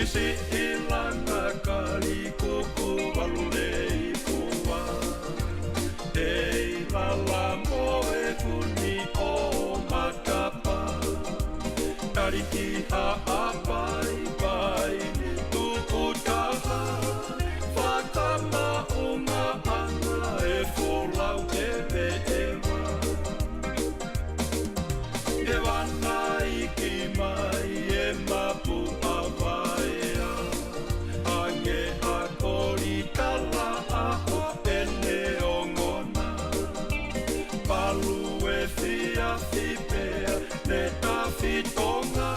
Si ilanga kali kuku walulei kuwa Ei lala moe kuni o makapa Tariki haapai pai tu utaha Whakama unga anga e fulau te veewa E wana iki mai e mapu awaea Ange hakori kala aho ene ongona Palu e fia fipea ne tafitonga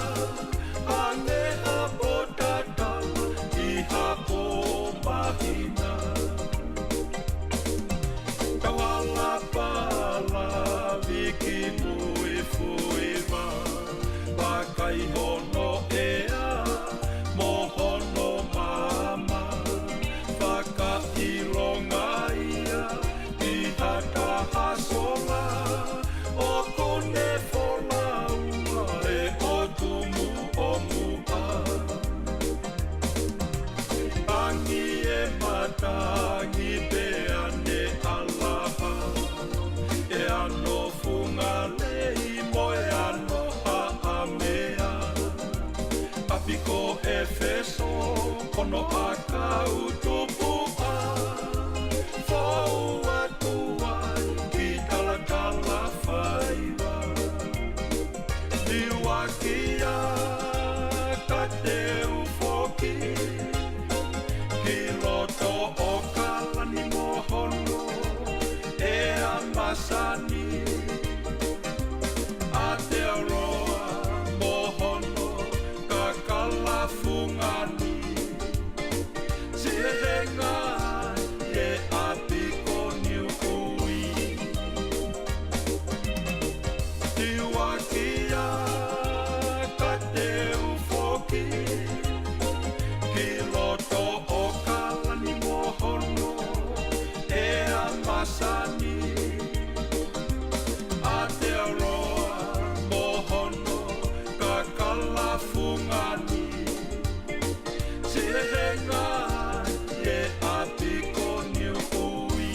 Ange hapo tatala I hapo mahina Kawala pala viki mui fuiva Wakai hono ea mohono mama Waka ilonga ia I hata hasola O kone fola ua e o tumu o mua Angi e matangi pe ane alaha E ano funga lei moe ano haamea Apiko e feso kono aka utupua Fau atuai ki kala kala whaiwa Iwakia kate ufoki Ki loto o kalani mohono E amasani Aotearoa mohono ka kalafungani Sihenga e apiko niukui Iwakia kate ufoki Ki loto o kalani mohono E amasani Aotearoa mohono ka kalafungani Sihenga e apiko niukui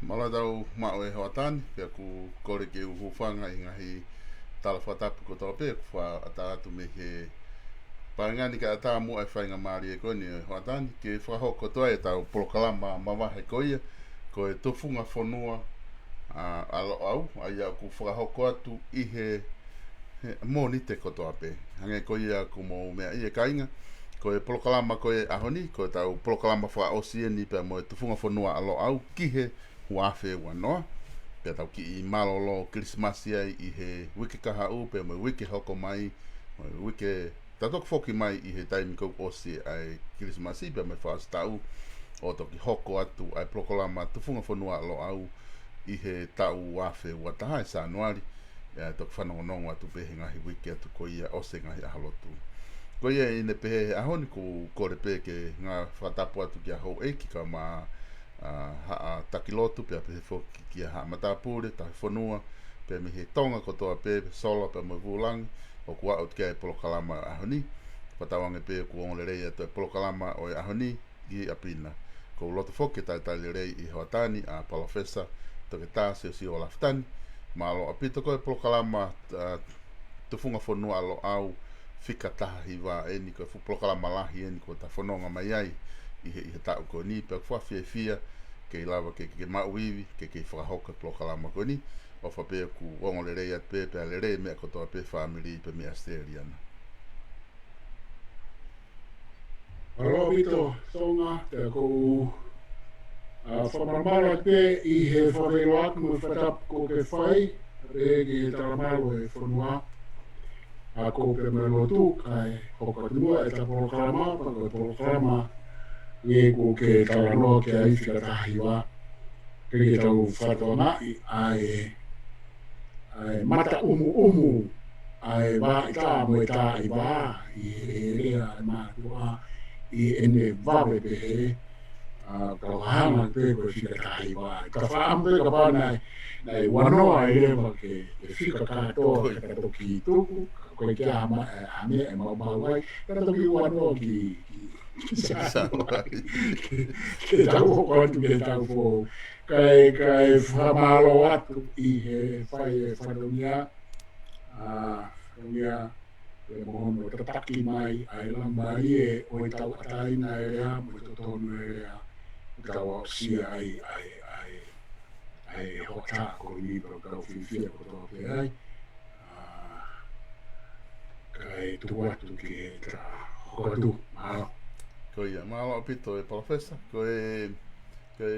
Maladau mao e hoatani, pia ku kore ke uhufanga i ngahi tala whatapu ko tau pia ku wha ata atu me he parangani ka ata mua e whainga maari e koni e hoatani ke whahoko toa e tau polokalama mawahe koia ko e tufungafonua alo au ai au ku whahoko atu i he moni te kotoa pe hange koia ku mo mea i e kainga ko e polokalama ko e ahoni ko e tau polokalama wha osie ni pe mo e tufungafonua alo au ki he huafe wanoa pe tau ki i malolo Christmas ai i he wiki kahau pe mo wiki hoko mai mo wiki tatok foki mai i he taimi kou osie ai Christmas i pe me whaas tau o toki hoko atu ai polokalama tufungafonua alo au i he tau wafe wataha e sa anuari tok whanongonongo atu pehe ngahi wiki atu ko ia ose ngahi ahalotu ko ia i ne pehe ahoni ko kore pehe ke ngā whatapu atu ki a hou eiki ka ma haa takilotu pe pehe foki ki a haa matapure tahi whanua pe me he tonga kotoa pehe sola pe mo vulangi o kua out kia e polokalama ahoni whatawange pehe ku ongole rei atu e polokalama o e ahoni i apina ko loto foki tai tai rei i hoatani a PALOFESA toke tā SIOSIUA LAFITANI malo apito ko e polokalama tufungafonua alo au fika taha hiwa e ni ko fu polokalama lahi e ni ko ta fononga mai ai i he tau ko ni pe fua fia ke lava ke mauiwi ke whakahoka polokalama ko ni o whape ku ongole rei at pe le rei mea kotoa pe family pe mea Australiana. Alo pito songa te ko whamarmara pe i he whareiro atu me whatap ko ke whai re ki taramalo e whanua a ko pe melo tu kai hokatua e ta polokalama pa ko polokalama nge ko ke taranoa ke ai whika tahiwa ke ke tau whatona i ai mata umu ai ba i tā mo i tā i ba i he rea e mātua i ene wawe pe he Kalau hanga pe ko fika tahi wa. Ka whaampe ka pa nai wanoa e rewa ke fika katoa ka toki tuku. Koe kia hame e maumawai. Ka toki wanoa ki ke tau ho atu ke tau fo. Kai whamalo atu I he whai e whanongia. Whanongia. Le mohono tataki mai ai lamari e o tau ataina e rea mo tonu e rea. Tau sia ai hota ko libro kau fifia ko to pe ai kai tuatu ke tra hotu ma ko ia malo pito e PALOFESA ko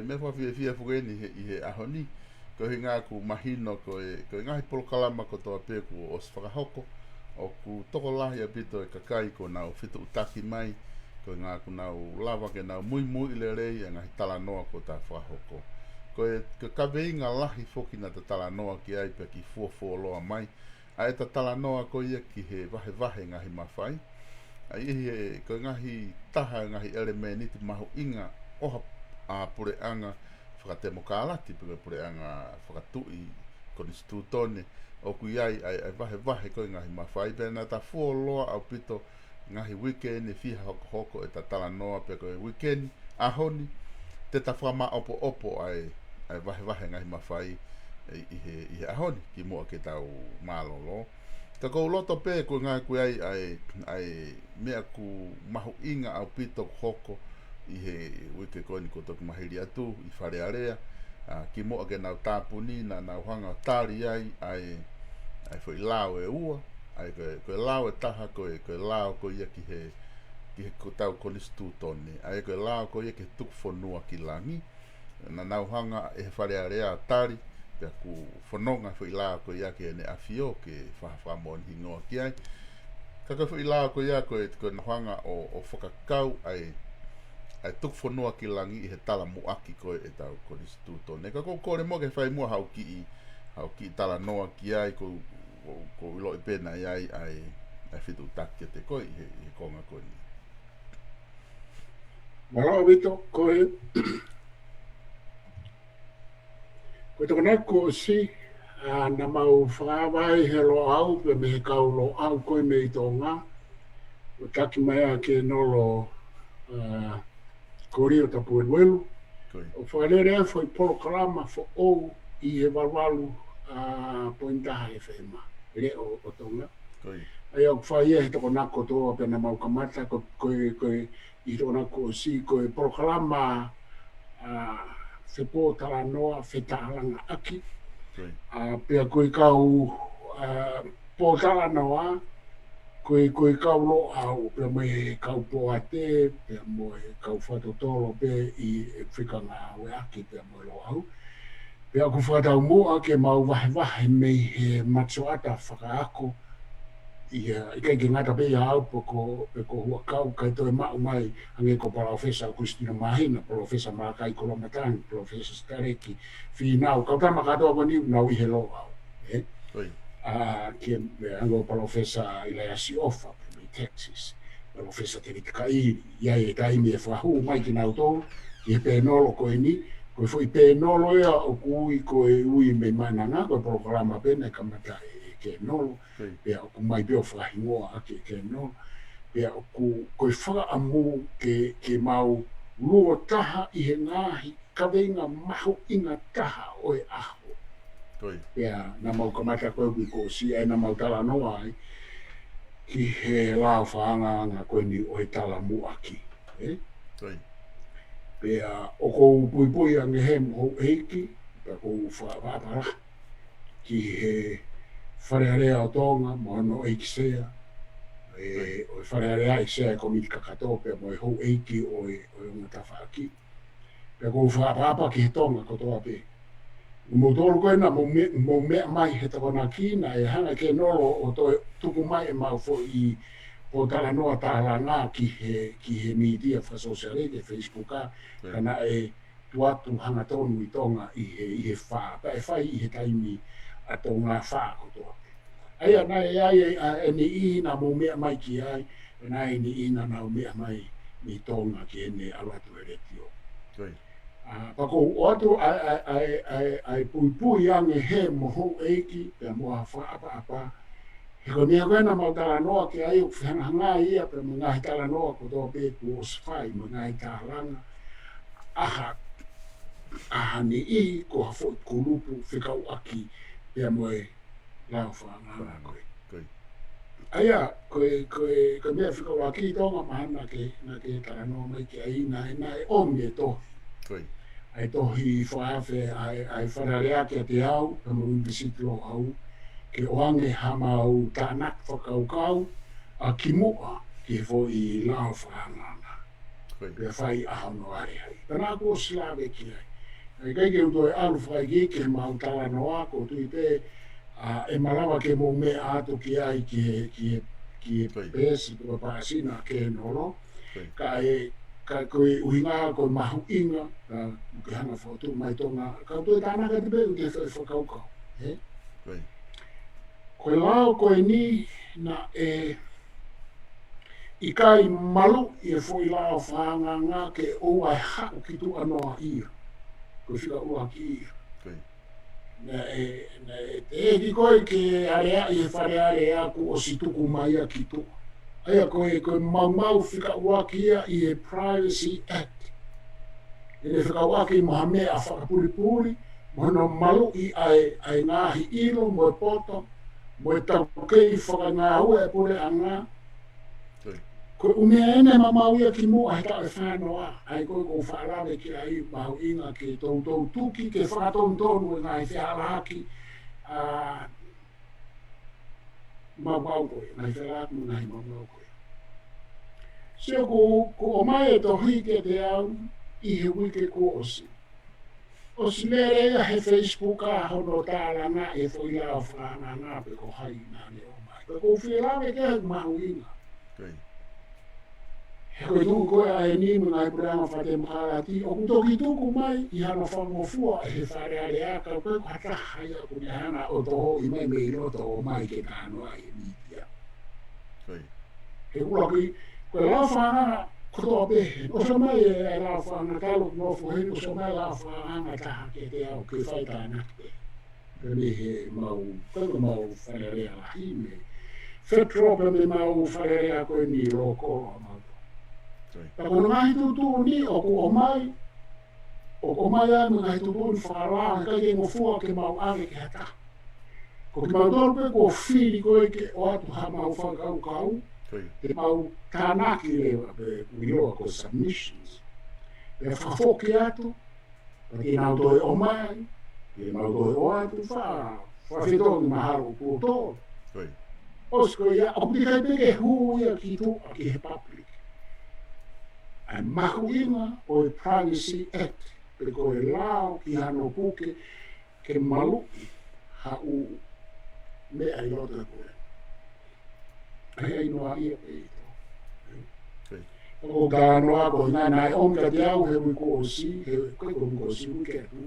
me fa fia fugeni I ahoni ko hinga ku mahino ko nga polo kalama ko to pe ku os whakahoko o ku toko lahi a pito e kakai ko nau fitu utaki mai ko ngā ku nau lava ke nau mui le rei a ngahi tala noa ko ta whahoko. Ko kawei ngā lahi foki na ta tala noa ki ai pe ki fuafualoa mai. A e ta tala noa ko ia ki he vahe ngahi mawhai. A ihe ko ngahi taha ngahi eleme niti mahu inga oha a pure anga whakatemo kālati pure anga whakatui ko ni stutone. O ku iai ai vahe ko ngahi mawhai. Pena ta fualoa au pito ngahi weekend e fiha hoko e ta tala noa pe koe weekend ahoni te ta whama opo ai vahe ngahi mawhai I he ahoni ki mua ke tau malolo ka kou loto pe koe ngai koe ai mea ku mahu inga au pito hoko I he weekend koe ni kotoku mahiri atu I whare area ki mua ke nau tāpuni na nau hanga tari ai fo I lao e ua ai koe lao e taha koe lao koe ia ki he tau kolistu tone ai koe lao koe ia ki tukufonua ki langi na nauhanga e he whare area tari pia ku whanonga fo I lao koe ia ki ene awhio ke whahawhamon hingoa ki ai ka fo I lao koe ia koe nauhanga o whakakau ai tukufonua ki langi I he tala muaki koe e tau kolistu tone ka kore mo ke whai mua hau ki tala noa ki ai ko ilo I pena ai fitu taki te koe I konga koe ni. Malo vito koe toko neko si na mau whawai he lo au pe me he kau lo au koe me I tonga o taki mai a ke nolo kori o tapu welu o whaelere foi polo kalama fo ou I he walwalu pointaha e whema re o tonga ai au whai he toko nako toa pe na mau kamata koe I toko nako si koe polo kalama whepo tala noa whetaalanga aki pia koe kau po tala noa koe kau lo au pia moe kau po ate pia moe kau whatotolo pe I whikanga we aki pia moe lo au pia ku whatau mua ke mau wahe mei he matsoata whakaako I kai ki ngata pe au poko hua kau kai toi mau mai ange ko PALOFESA Kustina Mahina PALOFESA Malakai Kolomatang PALOFESA Stareki Finau kau tama katoa ko ni nau I he lo au ke ango PALOFESA Ilaya Siofa Texas PALOFESA Terikairi ia taimi e whahu mai ki nau tō ki he pēnolo koe ni koe fo I pēnolo ea o kui koe ui me mananga koe programa pēne kamata ke nolo pea o ku mai peo whahingoa ake ke nolo pea o koe whaamu ke mau luo taha I he ngahi kawenga mahu inga taha oe aho pea na mau kamata koe kui ko si ai na mau tala noa ai ki he lao whaanga koe ni oe tala muaki pea o kou pui ange he mo eiki pea kou whaapara ki he wharearea o tonga mo no eiki sea o wharearea I sea komiti kakato pea mo hou eiki o unga tawhaaki pea kou whaapapa ki he tonga kotoa pe mo tolu koe na mo mea mai he takona kina e hanga ke nolo o toi tuku mai e mau fo I po tala noa tala ngā ki he media wha social media Facebook kana e tuatu hanga tonu I tonga I he wha pa e whai I he taimi a tō ngā wha kotoa ai ana e ni ina mo mea mai ki ai na e ni ina na o mea mai ni tonga ki ene alatu e retio Koi. Pako oatu ai pui ange he moho eiki pe moa apa. He ko mea koe na mau tala noa ke ai o whihanga ia pe mga tala noa ko tō pe ku o sfai mga talanga. Aha ni I ko hafo kulupu whikau aki pe moe lao whanganga koe. Koi. Aia, koe mea whikau aki tonga mahana ke tala noa mai ke ai nai omi e tohi. Koi. Ai tohi whaafe ai whanarea ke te au, ka mui bisiklo au, ke oange hamau tānak whakaukau, a ki mua ke fo I lao whanganga. Pea whai ahau no are hai. Tana ko slawe ki ai. Ai kai ke uto e alu whai ki ke mau tala noa ko tui pe e malawa ke mo me ato ki ai ki pesi ko paasina ke nolo. Ka koe uhinga koe mahu inga, ke hanga whautu mai tonga, ka tue tānaka te peu te whakaukau. Koe lao koe ni na I kai malu I e fo I lao whanganga ke o ai hau ki tu anoa ia. Koe whika ua ki ia. Na te ki koe ke area I e whare area ku o situku mai a ki tu. Aia koe mau whika ua ki ia I e Privacy Act. E ne whika ua ki maha mea a whakapuripuri, mono malu I ai ngahi ilo mo e poto, mo e tau kei whakangā ua e pure a ngā. Koe umea ene mamau ia ki mua he tau e whanoa, ai koe ko whaarawe ki ai mahu inga ke tau tuki, ke whakatonu e ngai whialaki, mau koe, ngai whialaki ngai mau koe. Sio ko o mai e tohi ke te au, I he wike ko osi. Osi mere ia he Facebook a hono tālanga e fo ia o whananga pe ko hai nane o mai. Pe ko whialawe ke he mahu inga. He koe tuku koe a he ni mga e puranga whate makarati, o kutoki tuku mai I hana whangofua e he whare ale aka, koe ko hataha ia kune hana o toho I mai me iroto o mai ke tānoa e mitia. He ulaki, koe lao whanga kotoa pehe, o sa mai e lao whanga talo nofu hei, o sa mai lao whanga taha ke te au ke whai tānake. Pe me he mau, koe mau whare rea lahi me, whetro pe me mau whare rea koe ni roko o mau. Pako ngahi tutu ni o ko o mai a ngahi tutu ni whakaraha kai ke ngofua ke mau ake ke hata. Ko ke mau torpe ko whiri koe ke o atu ha mau whakau, te mau tānaki lewa pe uiroa ko submissions. Pe whafoki atu, pa ke nau toi o mai, ke mau toi o atu whawhetongi maharo puto. Osko ia, o piti kai peke hu ia ki tu a ki he public. Ai mahu inga o e Privacy Act, pe ko e lao ki hano puke ke maluki hau me ai lota koe. Ai ai noa ia pe ito. O ka noa ko nai omka te au he wiko o si, he koe ko wiko o si wike atu.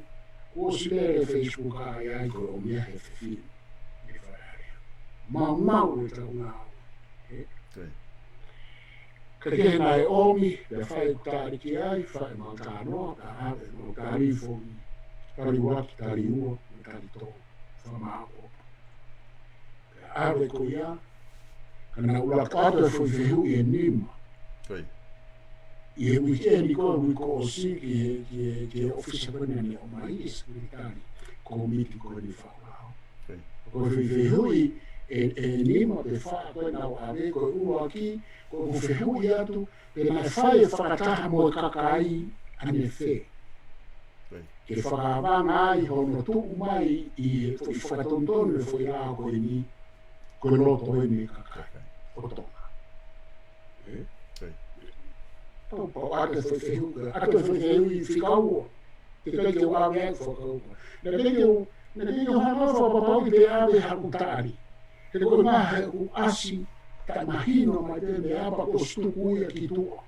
Ko o si le Facebook a ai ko o mea he whiwhi. Me whaarea. Mau e tau ngāo. Ka ke nai omi, le whai tāri ki ai, whai mau tā noa, ka awe, mau tāri fongi, tāri waki, tāri ua, tāri tō, whamao. Ka awe ko ia, ka na ulak ato e whai whehu I e nima. I he weekend ko wiko o si ki e ofisa kone ni o mai sekretari, ko miti ko ni whao. Ko whai whehu e nima pe wha koe nau awe, ko ua ki, ko whehu I atu, pe nai whai e whakataha mo e kakai ane whe. Ke whakawanga ai hono tuku mai I whakatontonu e whai rā koe ni, koe loto e ni kakai, o tonga. Pau ate whai whehu I whikaua, te kai ke wawe ai whakaua. Na kei o hana whapapau I te awe hakutari. He koe maha u asi ta mahino mai tene apa ko stuku ia ki tua.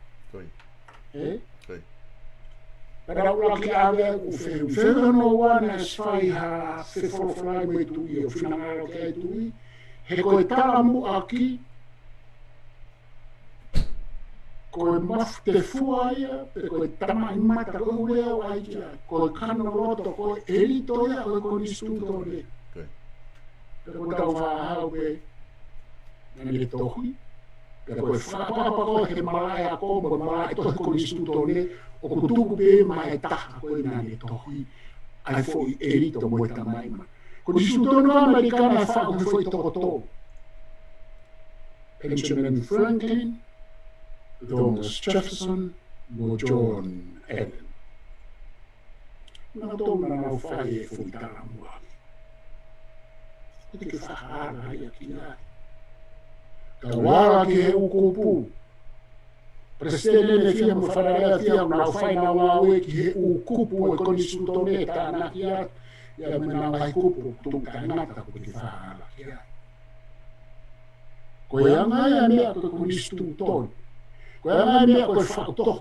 Para ula ki awe u whehu. Whehu no wana swai ha whewholowhai mai tui o whinangaro ke ai tui. He koe talamu aki koe maf te fua ia, pe koe tamai mata koe ulea o aikia, koe kano loto, koe elito ia, koe konistuto le. Pe koe tau whahau pe, nani tohui, pe koe whapapa koe he malai a koe, koe malai tohe konistuto le, o kutuku pe mai taha koe nani tohui, ai foi elito moe tamai ma. Konistuto no Amerikana e whau he foi toko Benjamin Franklin, Thomas Jefferson, mo John Allen. Nā tōna nau whai e fui tāna mua. Kote ke whahara ai a ki ai. Ka wāra ki he ukupu. Presidente ne fia mo whararea fia nau whai nā wawe ki he ukupu e konisutone e tāna ki ai. Ia me nā wai kupu tūka ngata kote ke whahara ki ai. Koe anga ia mea koe konisutone. Koe anga mea koe whakatoho.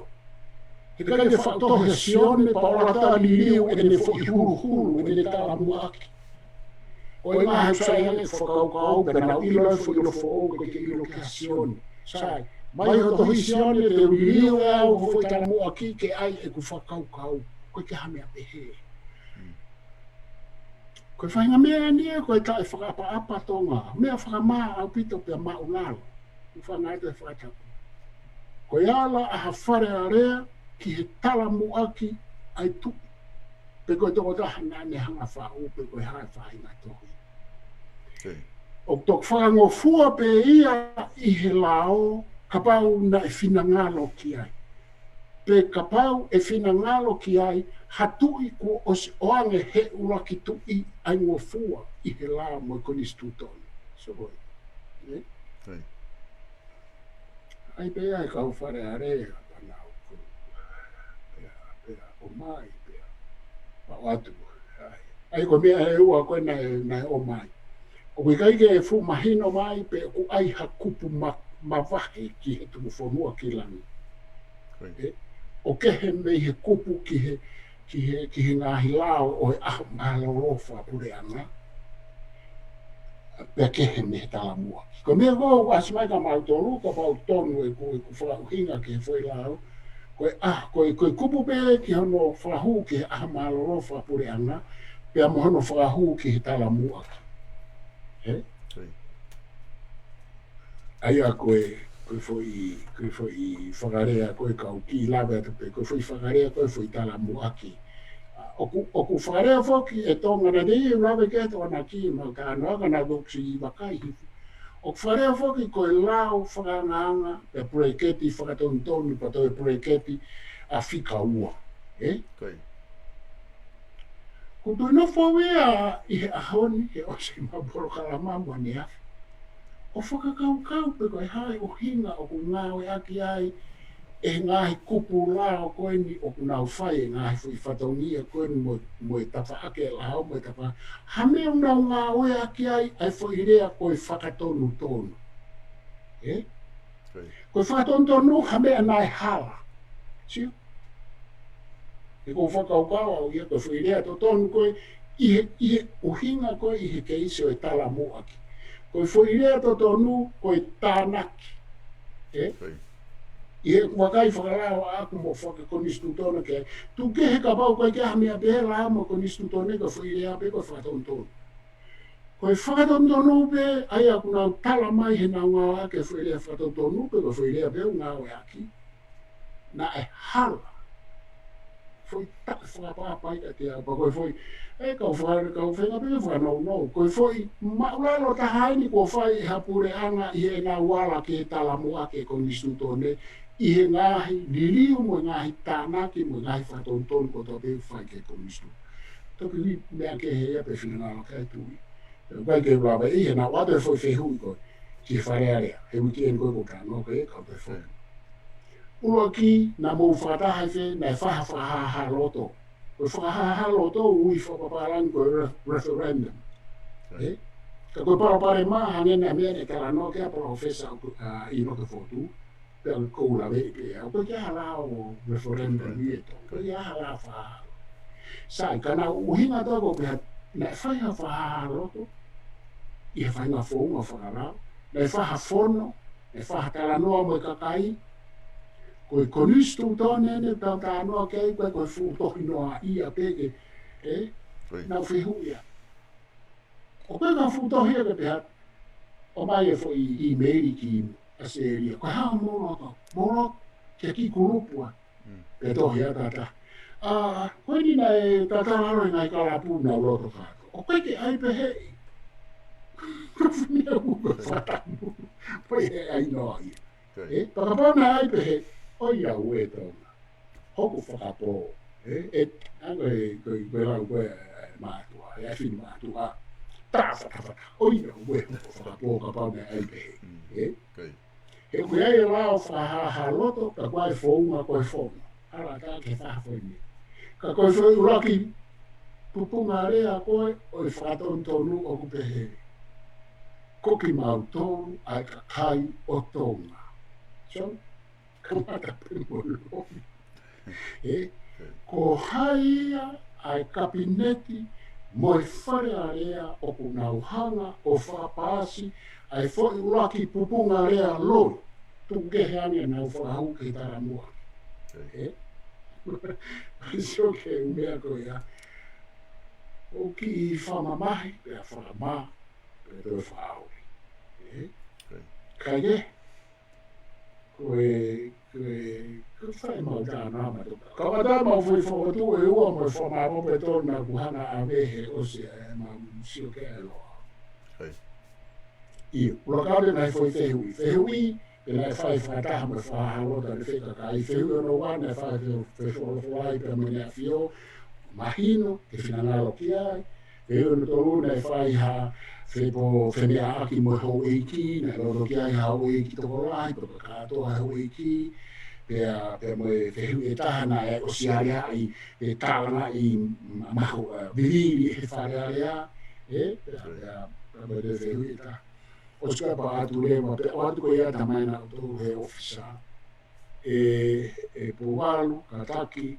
He kai ke whakatoho he sione pa ora tā li liu e ne fo i huru huru e ne tāra muaki. Koe ngā hau sai ane whakaukau pe nau ilo e fo ilo fo o ke ilo ke sione. Sai, mai ho tohi sione te li liu e au ho fo i tāra muaki ke ai e ku whakaukau. Koe ke hamea pehe. Koe whainga mea nia koe tae whakapa tonga. Mea whakamaa au pito pe mau lalo. Whangai te whakatapu. Koe ala a hawhare a rea ki he tala muaki ai tupi. Pe koe toko taha nane hanga whao pe koe hae whainga tohi. O tok whango fua pe ia i he lao kapau na e whina ngalo ki ai. Pe kapau e whina ngalo ki ai hatui ko os oange he ula ki tui ai ngō fua i he lao mo konistutoni. So boi. Ai pe ai kau whare a rea panau ku. Pea o mai pea. Pau atu. Ai ko mea he ua koe nai o mai. O kui kaike e fu mahino mai pe ku ai hakupu ma wahe ki he tumufonua ki langi. O kehe mei he kupu ki he ngahi lao o he aho mahalorofa pure anga. Pea kehe me he tala mua. Ko mea koe o asimai ka mautonu, ka pau tonu e koe ku whakahinga ki he whai lao. Koe kupu pe ki hono whahu ki he aho mahalorofa pure anga. Pea mo hono whahu ki he tala mua. Aia koe foi whakarea koe kau ki lawe atu pe, koe foi whakarea koe foi tala muaki. Oku whakarea whoki e tonga na dei lawe ke ato ana ki ma ka anoaka na doksi i wakai hifu. Oku whakarea whoki koe lao whakanganga pe pureketi whakatontoni pa toi pureketi a whika ua. Kutu no whawea i he ahoni he ose maboro kalamamua ni afi. O whakakau pe koe hae o hinga o ku ngāwe aki ai e ngāhi kupu lao koe ni o ku nau whai e ngāhi fui whatongia koe ni mo e tawha ake e lao mo e tawha hame o nau ngāwe aki ai ai fwoi rea koe whakatonu tonu. Koe whakatonu tonu hame anai hala. Sio? E ko whakaukau au ia koe fwoi rea to tonu koe i he o hinga koe i he keisi o e tala muaki. Koe foi rea to tonu koe tānaki. I he wakai whakalao aku mo whakakonistutono ke. Tu kehe ka pau koe ke hamea pēla mo konistutone ka foi rea pe koe whakatontonu. Koe whakatontonu pe ai aku nau tala mai he nau ngā ake foi rea whakatontonu pe koe foi rea pe o ngā aki. Na e hala. Foi tak whakapapai ka te apa koe foi. Kau whenga pia whanau no. Koe foi maulalo ta haini ko whai hapure anga i he ngā wala ke tala mua ke konistutone i he ngāhi liliu mo ngāhi tānaki mo ngāhi whatontonu ko tō pēu whai ke konistu. Toki hui mea ke hea pe whina ngā kai tui. Kai ke ulawa i he ngā wate foi whehui koe ki wharearea. He wiki en koe ko ka no ke kau te whai. Ua ki nā mou whakatahai whe nai whaha loto. Koe whakahaha loto ui whakaparang koe referendum. Ka koe parapare maa hangene a mea ne tala no kia PALOFESA i no te whotu. Pea kou la veke. Koe kia hala o referendum i eto. Koe kia hala whaha. Sai, ka nā uhinga tako pia nai whaiha whaha loto. I he whainga whonga whakarao. Nai whaha whono. Nai whaha tala noa mo i kakai. koe konistu tōne ne tau tānoa kei koe futohi noa ia peke, nau whihuia. O koe ka futohi ake peha, o mai e fo i meiri ki a seria, koe hao moro ke ki kurupua, pe tohi a tata. Koe ni nei tatararo ngai karapu na uloto kato. O koe ke ai pehe, Kawhinia uko whatamu, pai he ai noa ia. Pakapau na ai pehe, oi au e tōna, hoku whakapō, ango koe rau koe mātua, e awhini mātua, tāwhatawa, oi au e hoku whakapō kapau na ai pehe. He koe ai rao whahaha loto, ka koe whaunga koe whaunga, ara tā ke whahawhini. Ka koe whai uraki, pupunga rea koe, oi whakatonu o kupehe. Koki mau tōru ai ka kai o tōnga. So, kamata pemolo. Ko haia ai kapineti moi whare area o punauhanga o whapasi ai whoi uraki pupunga rea loi. Tukehe ane nau whahau ke taramua. So ke umea ko ia. O ki whamamahi, pia whamamahi, pia tō whahau. Kaie, koe whai mau tāna matuka. Ka wata mau whai whakatu e ua mai whamaro pe tōna kuhana a wehe o se e mau sio ke e loa. Ia, urakare nai whai whehui. Whehui, e nai whai whataha mai whahalota ne whekakai. Whehui ono wane whai whai pe mene a whio, mahino, ke whinangalo ki ai. Whehui ono tōru nai whai ha Fepo whenea aki mo hau eiki, na roro ki ai hau eiki toko rai, papa katoa hau eiki, pea mo e whehu e tahana e osiarea ai, e tālanga i mahu viriri e wharearea, pea mo e whehu e taha. O sika pa atu rewa, pea o atu ko ia tamaina o tōru he ofisa, e pōwalu, ka taki,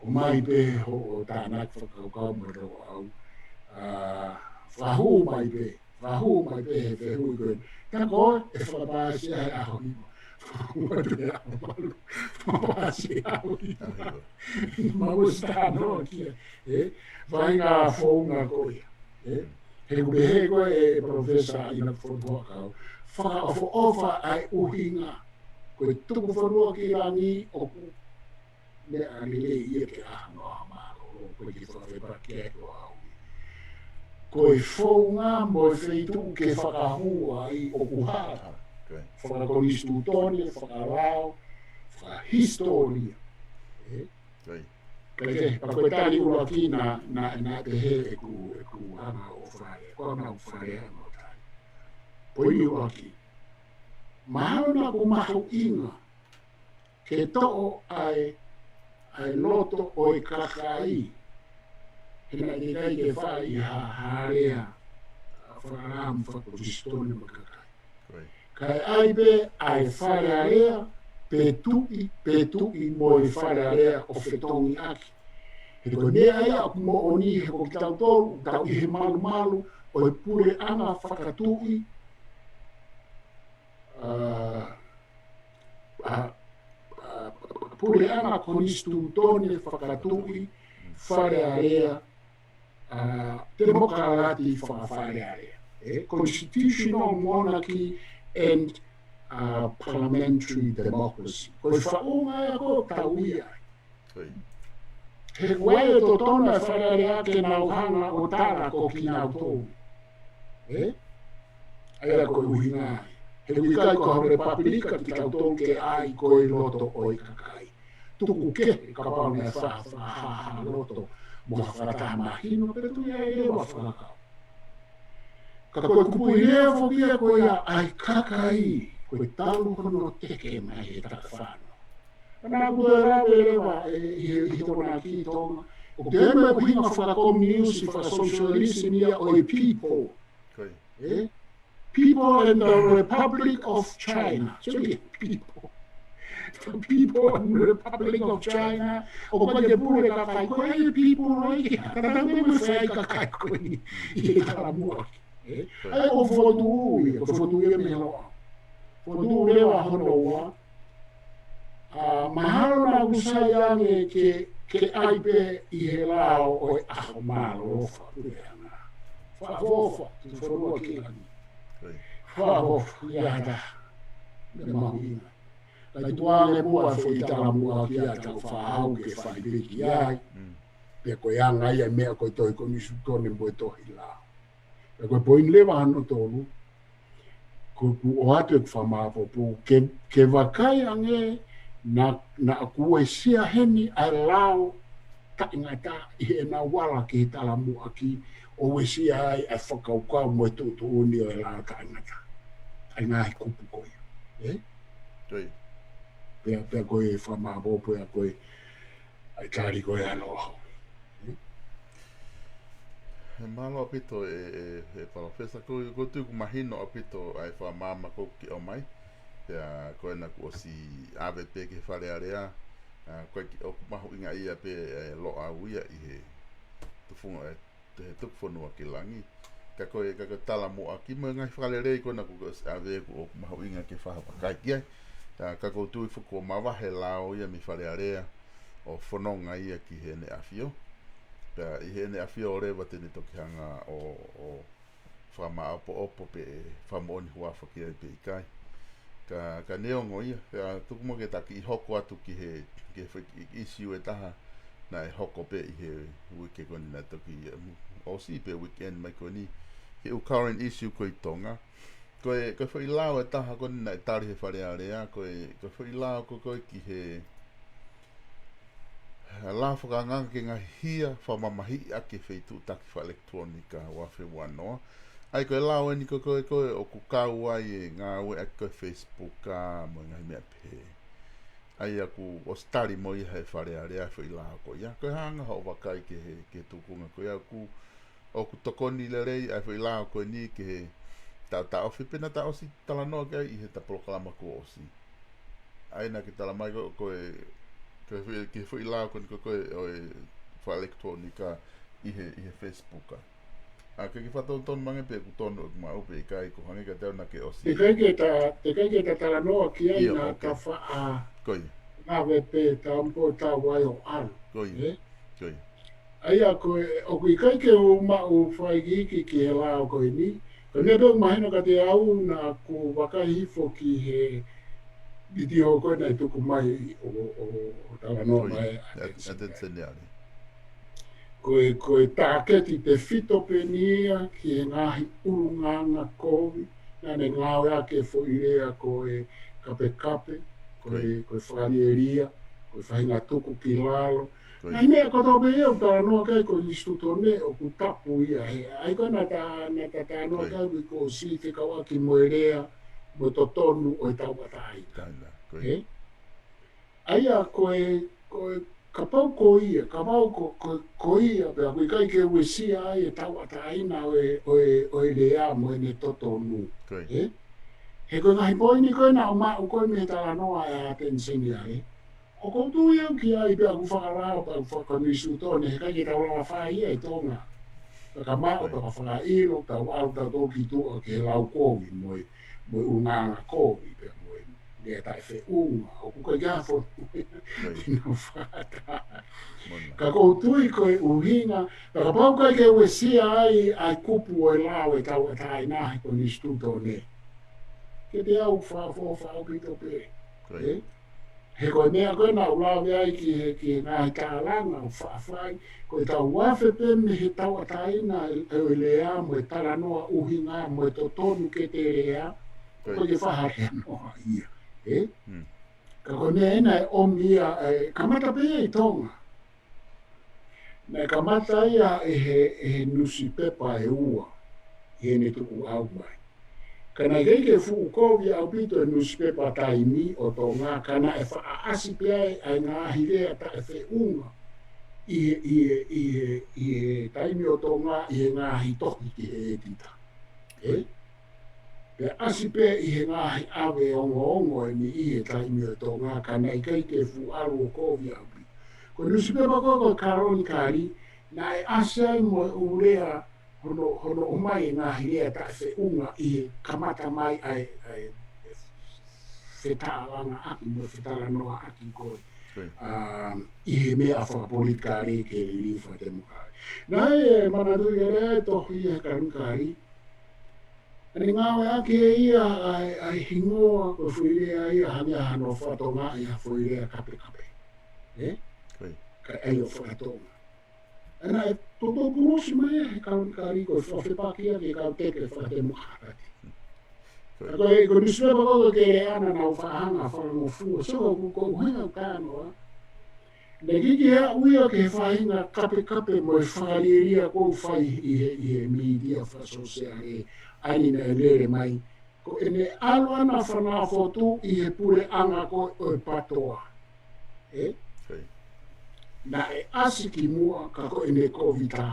o mai pe ho o tānak whakaukau mo rau au, Wahu mai pe he whehui koe. Tā koe, e whakapāsi ai aho ima. Whatua aho malu, whakapāsi aho ima. Mausta no kia. Whainga whaunga koe. He kupehe koe e profesa ina whapuakau. Whakaofo ofa ai uhinga. Koe tuku whanua ki rangi oku. Mea anile ia ke aha noa malo. Koe ki whakawhepa ki eko au. Koe whaunga mo e wheitu ke whakahua i o kuhara. Whakakoristu tōne, whakarao, whakahistoria. Kei pa koe tani ura ki na te he e ku hanga o whare, koe na o whare hanga o tani. Poi ura ki. Mahauna ku mahu inga, ke to'o ai loto o i kakai. Hina i kai ke whai ha harea, whakaram whakoristone makakai. Kai ai be ai wharearea, pe tui mo i wharearea o whetongi aki. He koe mea ai aku mo oni he ko ki tau tōru, tau i he malu, o i pure anga whakatui, pure anga konistu tone whakatui, wharearea, democracy for constitutional monarchy and parliamentary democracy. Koe whaunga e ko tauia. He koe to tona wharearea ke nauhanga o tāra ko ki nau tōu. Aia koe uhinga ai. He wikai ko hau republika ki tau tōu ke ai koe loto o i kakai. Tuku ke ka pauna e whaha loto. Mo whakataha mahino, pero tu ia e wa whakakau. Ka koe kupui rea whokia koe ia ai kakai, koe talu hono teke mai e takawhano. Kana kua rawe rewa i tōna ki tōna. O te eme kuhinga whakakomuniusi, whakasocialism ia o i people. People in the Republic of China. So yeah, people. The people in the Republic of China, o koe te pure ka kai koe e people roi ki haka tau me whai ka kai koe i taramua. Ai o whotu ui, o whotu ui me loa. Whotu rewa hono ua, mahalo na kusayange ke aipe i he lao o e aho mālofa ureana. Whaafofa, tufonua ki langi. Whaafofa, iata, me mahuina. Kai tuale mua fo i tala mua ki a tau whaau ke whaipiki ai. Pe koe anga ia mea koe toi konisu tone moe tohi lao. Pe koe poin lewa ano tolu, ko o atu e whamaapopu, ke wakai ange na kue sia heni ai lao ta ingata i he na wala ki tala mua ki o we sia ai ai whakaukau moe tutu uni o e lao ta ingata. Ai ngahi kupu koe. Toi. Pea koe whamaapopu ea koe ai tari koe aloha. He malo apito e palofesa ko tuku mahino apito ai wha mama ko ki o mai. Pea koe na ku osi ave pe ke whare area. Koe ki oku mahu inga ia pe lo a uia i he tufungafonua ki langi. Ka koe tala mo aki mo ngai whare rei koe na ku osi ave ku oku mahu inga ke whahapakai ki ai. Ka ko tui whuko mawahe lao ia mi whare area o whanonga ia ki he ne afio. Pea i he ne awhia o rewa tene toki hanga o whama opo pe whamaoni hua whaki ai pe ikai. Ka neongo ia, pea tuku mo ke taki i hoko atu ki he issue e taha na e hoko pe i he wike koni na toki o si pe weekend mai koni ke u current issue ko i tonga. Koe whai lao e taha koni na e tari he whare area, koe whai lao koe ki he la whakanganga ke ngā hia whamamahi ake whaitu taki wha elektronika wafe wanoa. Ai koe lao eni koe o kukau ai e ngā ue ake koe Facebook mo ngā mea pe. Ai aku o stari mo i hei whare area whai lao koe ia. Koe hanga ho wakai ke tukunga koe aku o ku tokoni le rei ai whai lao koe ni ke he ta ofi pena ta osi tala noa kai i he ta proklama ko osi. Ai na ki tala mai koe ke foi lá quando eu falo eletrônica e Facebook que fato ton mange pe ku ton ma o pe kai ko hange ka tau na ke osi te kai ke tala no ki ai na ka fa a koi na ve pe ta mpo ta wai o al koi ai a ko o ku kai ke o ma o fai ki la ko ni ko ne do mai no ka te au na ku wakai fo ki he Diti o koe nei tuku mai o tala noa mai atenseneare. Koe tāketi te whito penia ki e ngahi urunganga kovi, nane ngāwe ake whoirea koe kape, koe whanieria, koe whainga tuku ki lalo. Nai mea koto pe eo tala noa kai ko istuto ne o ku tapu ia he. Ai koe na tā noa kai ko si te kawaki moerea, mo to tonu o tau watai. Ai a koe kapau ko ia, ko ia, pea koe kai ke ue sia ai e tau watai na o e lea mo e ne to tonu. He koe ngahi poini koe na o maa koe me tala noa e a tensini ai. O koutu iau ki ai pea ku whakarao pa whakanisu tone, he kai ke tau lawa whai ia i tonga. Ka maa pa whaka ilo, tau au tau toki tua ke lau kovi mo unanga kovi pe mo le tai fe unga o ko ga fo no fata ka ko tui ko uhinga ka pau ka ke we si ai kupu o lawe ka wa tai na ko ni stuto ne ke te au fa o pito pe he ko ne ko na lawe ai ki na ka langa fa ko ta wa fe pe me he ta wa tai na le a mo ta la no uhinga mo to tonu ke te rea ko ke whahare noa ia, Ka kone ena o mia, kamata pe i tonga. Na kamata ia he nusi pepa e ua, i ne tuku au mai. Kana keike fu kovi au pito e nusi pepa taimi o tonga, kana e whaasi pe ai ngā hirea ta e whe unga. I taimi o tonga, i ngā hitohi ki he etita. Pe asi pe i he ngahi awe ongo e ni i he taimi o tonga kana i keike fu alu o kovi au pi. Ko nusi pepa koko karoni kari, na e asai mo e urea hono umai ngahi rea ta se unga i he kamata mai ai whetaalanga aki, mo whetala noa aki koe. Koe. I he mea whakapolitika re ke riri whatemukari. Nai manatui e rea tohi e karukari. Ani ngawe ake ia ai hingoa ko whuirea ia hania hano whatonga ia whuirea kape kape. Koe. Ka ai o whatonga. Ana e toto purosi mai he karukari ko whawhepakia ke kau teke whatemukari. Ko nisua ko ke ana na whaanga whango so ko huinga kanoa. Ne kiki hea uia ke whahinga kape kape mo e whangaliria ko whai i he media whasosiale ani na lere mai. Ko ene alo ana whanawhotu i he pure anga ko o e patoa. Na e asiki mua ka ko ene COVID-19.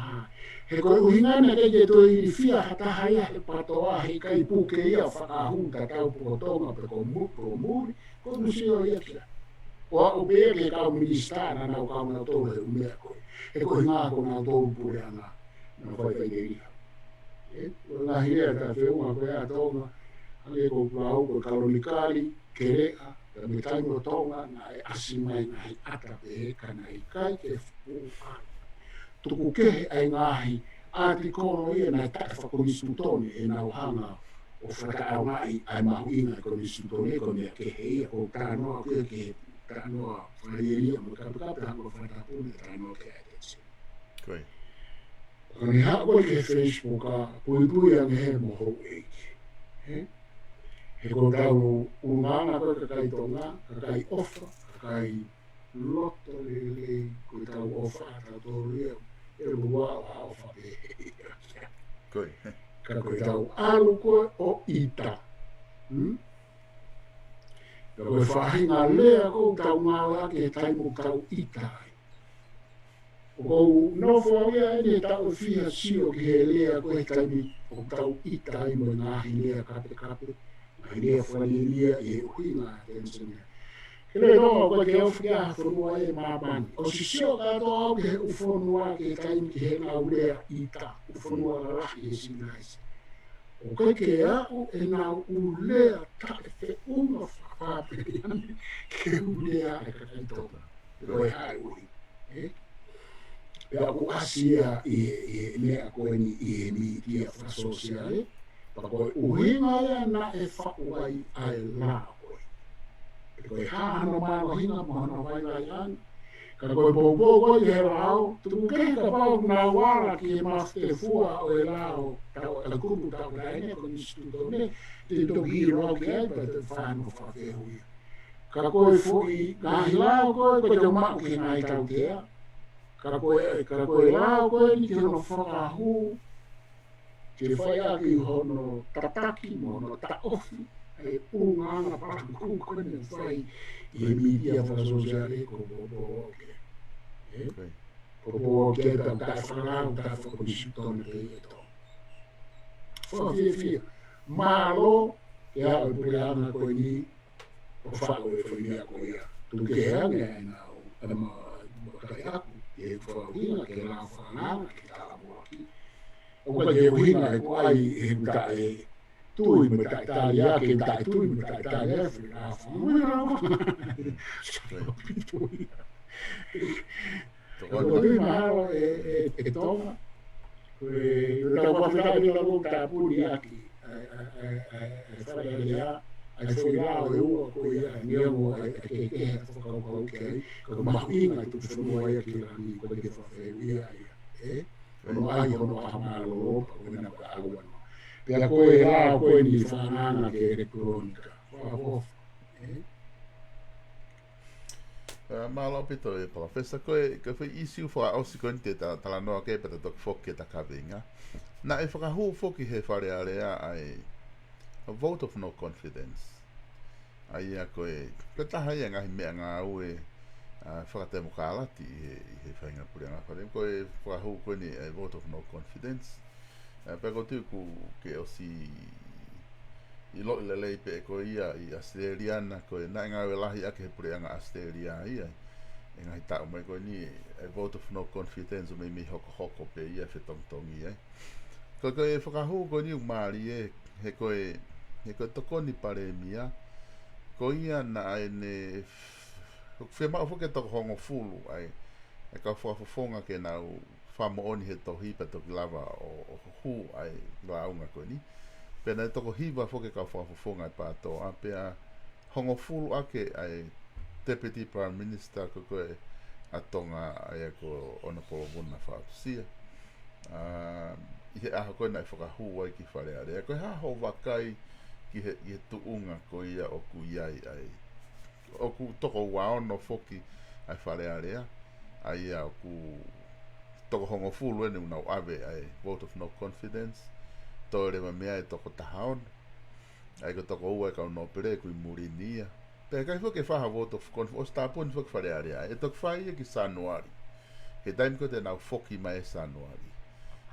He koe uhingana ke toi i fia hataha ia he patoa he kai puke ia whakahunta tau pukotonga pe ko muri, ko musio ia kia. Oa o pea ke kau ministana nau kau nau tōu he umea koe. He koe ngā ko nau tōu pure anga nau whai kai iria. Ngā hirea ka whiunga koe a tonga, ange ko plau ko kalonikari, kerea, ka me taimo tonga na e asimai na he ata pe kana i kai ke whukai. Tuku kehe ai ngahi ati kono ia na tae whakonisutone e nau hanga o whakaau ngai ai mahu inga konisutone ko mea kehe ia ko tānoa koe ke tānoa whareria mo kapukape hango whatapune tānoa ke aetesi. Koe. Kani hako ke Facebook a pui ange he moho eiki. He ko tau unganga koe kakai tonga, kakai ofa, kakai loto le ko tau ofa tau tōru ia. E rua o hao whape. Koe. Ka koe tau alu koe o ita. Ka koe whahinga lea kou tau ngāwa ke taimu tau ita. O kou nofo awea ene tau whia sio ki he lea koe taimi o tau ita i mo ngāhi lea kape kape. Ngāhi lea whalilia i he uhinga tensenia. Kele no ko ke ofia fonua e mamani. O si sio ka to au ke ufonua ke taimi ke he na ulea ita. Ufonua la rahi e sinaisi. O ke au e na ulea ta e unga whapapiriani ke ulea e kakaitoka. Ko e hai ui. Pea ku asia i mea koe ni i e media whasosiale. Pa koe uhinga ea na e whauai ai lao. Koe hāhano mālo hinga mohana waiwai ana. Ka koe pōpō koe he rao, tuku kehi ka pau nā wala ki he mawhte fua o e lao tau e kupu tau raine ko nistu tone, te toki i rao ki ai pa te whāno whawhehui. Ka koe fui ngāhi lao koe, koe te umau ki ngai tau tea. Ka koe lao koe ni ki hono whakahu, te whai aki hono tataki mo hono taofi. E unganga paku kone whai i e media whasosiale ko popo oke. Popo oke tau kai whanau tau whakonisutone ke e tō. Whawhia. Mālo e hao e pure anga koe ni o whao e whaimea koe ia. Tuke hange ai nao e kai aku e whauhinga ke rao whananga ke tala moaki. O kai e uhinga e koai e huta e tui me tai talia ke tai tui me tai talia fui la fui la ko tui mahalo e tonga koe la wafita ni la monta puri aki wharerea ai fui la o e ua koe ia ngiamu ke he whakau kei ko mahuinga i tuku whanua ia ki la ni koe ke whawhewia ia ono ai hono ahamalo lopa koe na ka awana. Pea koe rā koe ni whananga ke elektronika. Whahof. Mālo pito e PALOFESA koe whai isiu wha ausi koe te tala noa ke pata tok whoki e taka winga. Na e whakahu whoki he whare area ai a vote of no confidence. Ai a koe taha ia ngahi mea ngā ue whakatemo kālati i he whainga purianga whare. Koe whakahu koe ni a vote of no confidence. Pego tuku ke o si i lo le lei pe ko ia i Australiana ko na nga we lahi ake pure anga Australia ia e ngai ta mai ko ni e vote of no confidence me hoko pe ia fe tong ia ko e whakahu ko ni umari he ko to ko ni pare mia ko ia na ai ne fe ma fo ke to hongo fulu ai e ka fo fonga ke na fa mo oni he to hi pa to lava o hu ai la unga ko ni pe na to ko hiva fo ke ka fo fonga pa to a pe a hongo fulu ake ai deputy prime minister ko a tonga ai ko ona po bona fa sia i a ko na fo ka hu ai ki fare are ko ha ho vakai ki he tu unga ko ia o ku iai ai o ku toko wao no foki ai fare area ai a ku toko hongo fulu ene una ave ai vote of no confidence to le mea e toko tahaon ai ko toko ua ka no pere ku murinia pe kai fo ke fa vote of confidence o sta pon fo fare area e tok fai ki sanuari he time ko te na foki mai sanuari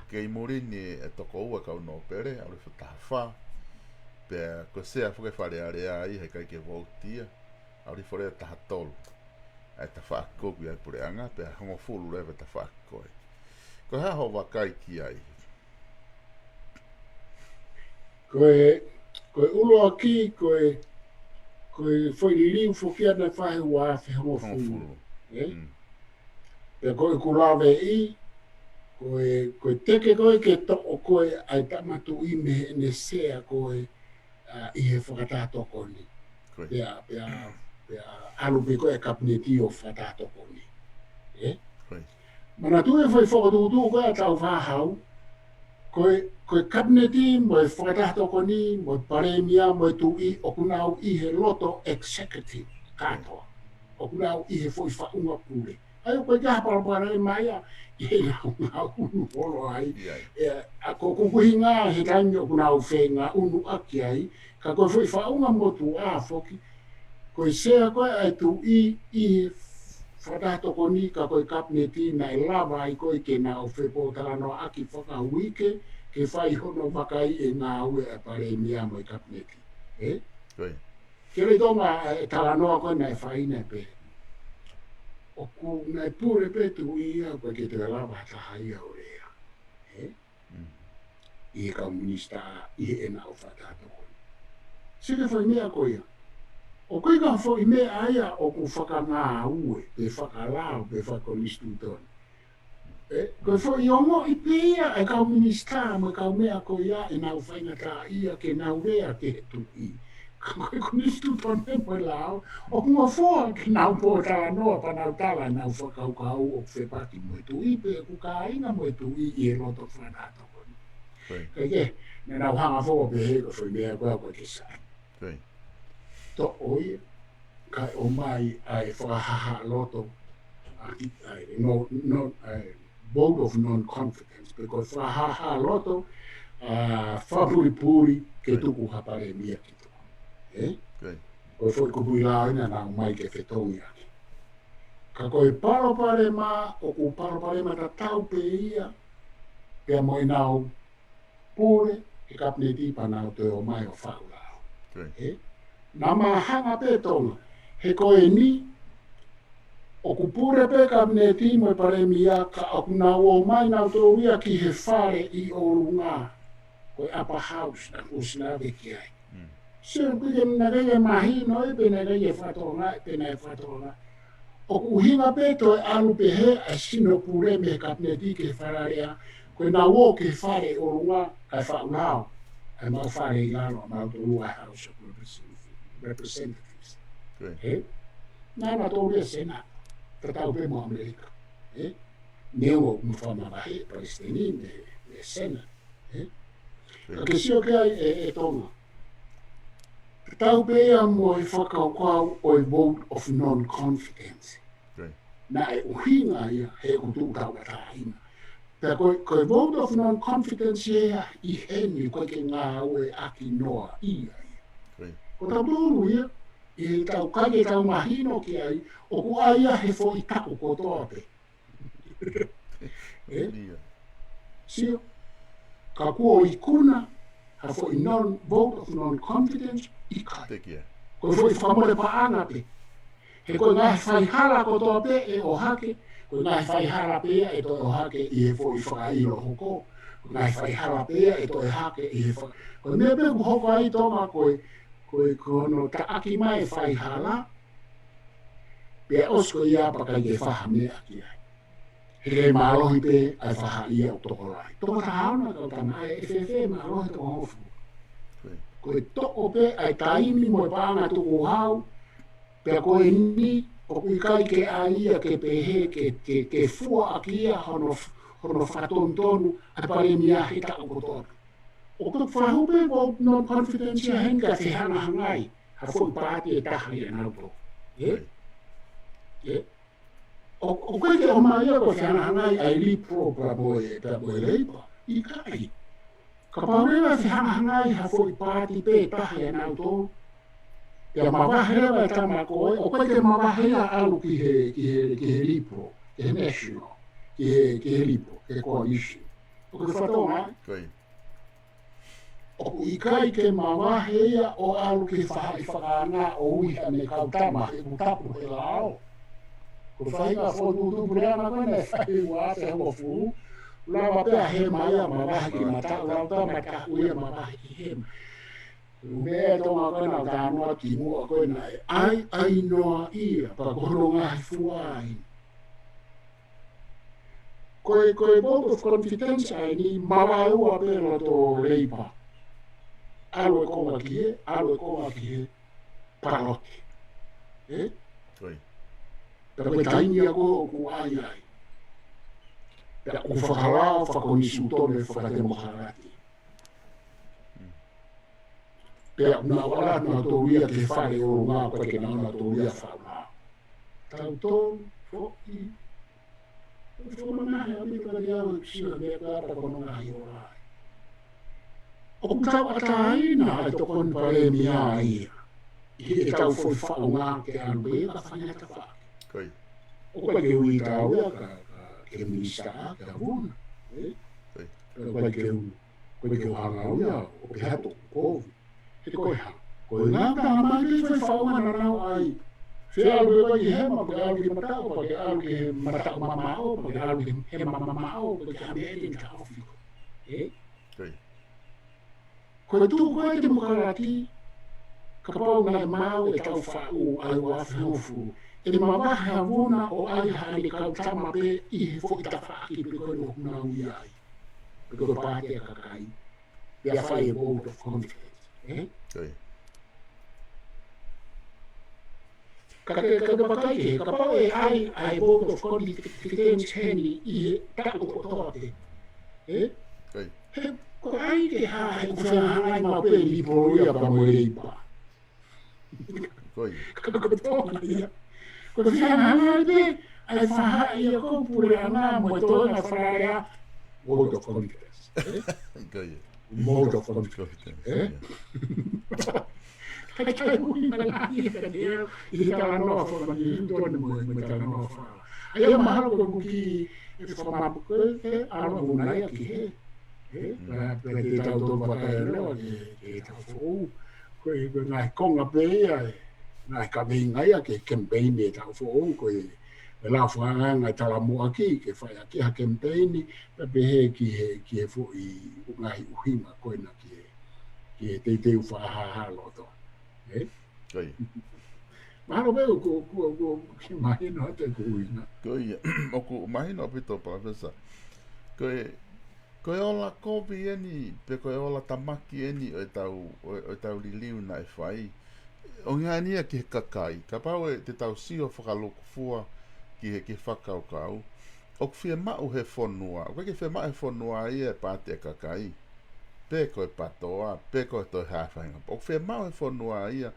ke murini e toko ua ka no pere au fo tafa pe ko se fo ke fare area ai he kai ke vote auri fore ta hatol ai ta fa ko ku ai pure anga pe hongo fulu leve ta fa ko ha ho va kai ki ai ko ulo aki ko foi liu fo kia na fa wa fe hongo fulu pe ko lave i ko teke ko ke to ko ai ta matu i me ne sea ko i he fokata to ko ni pe alu pe ko e kapneti o fata to ko ni mana tu e foi fo tu ko ta fa hau ko kapneti mo e fata to ko ni mo pare mia mo tu i o kunau i he loto executive kato o kunau i he foi fa unga pule ai ko ja para mai e na unu polo ai a ko hinga he tanyo kunau fenga unu aki ai ka ko foi fa unga mo tu a foki ko se ko ai tu i fata ko ni ka ko kapneti na lava ai ko ke na o fe po tala no aki foka wike ke fai hono vakai e na ue a pare mia mo kapneti ke le toma tala no ko na fai na pe o ku na pure pe tu ia ko ke te lava ta hai o rea i komunista i na o fata ko se ke fai mea ko ia o koe ka fo i mea aia o ku whakanga ue, pe whakalao, pe whakolistu tonu. Koe fo i ongo i pēia e kau minista, mo kau mea ko ia e nau whainga tā ia ke nau rea ke he tu i. Koe kolistu tonu e mo lao, o kunga fōa ke nau pō tala noa pa nau tala nau whakau kau o whepati mo e tu i, pe ku ka inga mo e tu i e roto whanato koni. Koe ke, ne nau hanga fōa pe he ko fo i mea koe koe ke sai. To oi kai o mai ai whakahaha loto no vote of non-confidence because whakahaha loto whapuripuri ke tuku hapare mia ki tuku koe fwoi kupui la ina na mai ke whetongi aki ka koe paropare ma o ku paropare ma ta tau pe ia pea moi nau pure ke kapneti pa nau te o mai o whakulao na mahanga pe tonga, he koe ni, o kupure pe kabineti mo pare mia ka aku na o mai na to ia ki he fare I o runga, koe apa house na usna ve ki ai. Se pige na rege mahi no e pe na rege fatonga, pe na fatonga. O ku hinga pe to alu pe he a sino pure me kabineti ke fararea, koe na wo ke fare o runga ka fa unao. Ai mau fare I lano ma to lua house of representatives. Nana tōre sena, tatau pe mo Amerika. Neo mufama mahe, Palestini, me sena. Ka kesio ke ai e tonga. Tatau pe ia mo I whakau kwau o I vote of non-confidence. Na e uhinga ia he kutu tau ka tāhina. Pea koe vote of non-confidence ia I heni koe ke ngā ue aki noa ia. Ko tau tōru ia, I tau kage tau mahino ki ai, o ku aia he fo I taku ko toa pe. Sio, ka kua I kuna, ha fo I vote of non-confidence, I kai. Ko fo I whamore paanga pe. He koe ngai whai hala ko toa pe e o hake, ko ngai whai hala pe e to o hake I he fo I whakailo hoko, ko ngai whai hala pe e to e hake I he whakailo. Ko mea pe ku hoko ai tonga koe, ko no ta aki mai fai hala pe osko ia pa kai ke fahami aki he malo pe ai faha ia to ora to ta hauna ko ta mai fe malo to hofu ko to ope ai taimi mo panga tu ko hau pe ko ni o kai ke ai ke pehe ke fua aki hono fatontonu a pare mia hita o to o ko fahupe ko no confidence henga se hanga hangai ha fo pati e tahi na to o ko ke o mai ko se hanga hangai ai li pro pra boy leipa I kai ka paura se hanga hangai ha fo pati pe tahi na to ya mawahera ta mako o ko ke mawahera alu ki he li pro ke national ke li pro ke coalition o ko fato mai o ikai ke mawahea o alu ke whakanga o iha me kautama e kutapu he lao. Ko whainga whotu pureana kone whai wa te hua fu. Lawa pia he maia mawahi ki mata urauta mai ka uia mawahi ki he. Mea tonga kona o tānoa ki mua kona e ai noa ia pa kono ngahi fuai. Koe vote of confidence ai ni mawai ua pēro tō leipa. Alwe konga ki he paroki. Pero koe taini ako ku ai. Pea ku whakalao whakonisi utone whakademokarati. Pea una wala na tō ria ke whare o ngā koe ke nana tō ria whaunā. Tau tōn, whoki. Whamanahe a mika ria o ksia mea kāta kono ngā hi o rai. O tau ataina ai to kon pare mia ia. I tau foi whaunga ke anu e ka whanata whake. O koe ke ui tau ia ke minista ke avuna. Pero koe ke hanga ia o ke hato kovi. He koe ha. Koe ngā ka mai ke foi whaunga na nau ai. Whia alu e koe i hema pa ke alu ki matao pa ke alu ki matao mamao pa ke alu ki hema mamao pa ke hame edin ka hawhiko. Koe tū koe te mukarati, ka pau ngai mau e tau whau ai wafi hofu. E ni mawahe a wuna o ai haere kau tama pe I he fo I ta whaaki pe koe no huna ui ai. Pe koe pātea kakai. Pe a whai e vote of confidence. Ka pakai he, ka pau e ai vote of confidence heni I he tako tote. Ko ai ke hae ko whenga ai ma pe I pōria pa mo reipa. Ka tonga ia. Ko whenga ai pe ai whaha ia ko pure ana mo tōna whanarea vote of confidence. Vote of confidence. Kai ui na ngai ka dea I tala noa whama I tōne mo I tala noa whara. Ai a mahalo ko kuki e whamapu koe aro unai ki he. Pera te tau tō wakai rewa ke tau whou. Koe ngai konga pēia, ngai ka vinga ia ke campaign e tau whou. Koe e la whanga ngai tala mua ki, ke whai a ki ha campaign, pe pehe ki he whou I ngai uhinga koe na ki te te whaha loto. Mahalo pēo ko ki mahino ate ko uina. Koe, oku mahino pito palofesa. Koe ola kopi eni, pe koe ola tamaki eni o tau liliu na e whai. O ngā nia ki he kakai, ka pau e te tau sio whakaloku fua ki he whakau kau. O whia mau he whonua, o ke whia mau he whonua ia e pātea kakai. Pe koe patoa, pe koe toi hawhainga. O whia mau he whonua ia,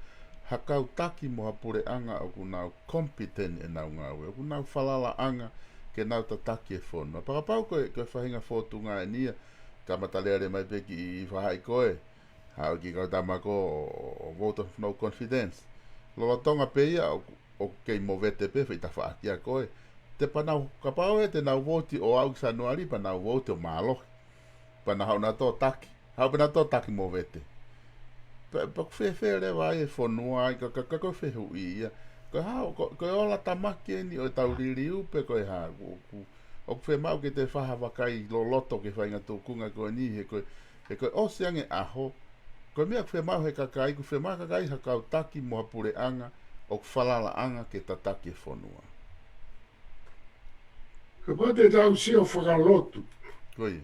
hakau taki moha pure anga o ku nau competent e nau ngau, o ku nau whalala anga, ke nau tataki e whonua. Pakapau koe whahinga whotunga e nia, ka mataleare mai peki I whahai koe, hao ki kau tamako o vote of no confidence. Lola tonga peia o kei mo vete pe whaita whaakia koe. Te panau, ka pau e te nau voti o au sanuari, pa nau voti o maalohi. Pa na hau na tō taki, hau pa na tō taki mo vete. Pa whewhe rewa ai e whonua ai, ka koe whehu ia. Koe ola tamaki eni o tau riri upe koe ha. O whe mau ke te whaha wakai lo loto ke whainga tō kunga koe ni he koe oseange aho. Ko mea kwe mau he kakai, ku whe mau kakai hakau taki moha pure anga, o whalala anga ke tataki e whanua. Ka pate tau sio whakalotu. Koe.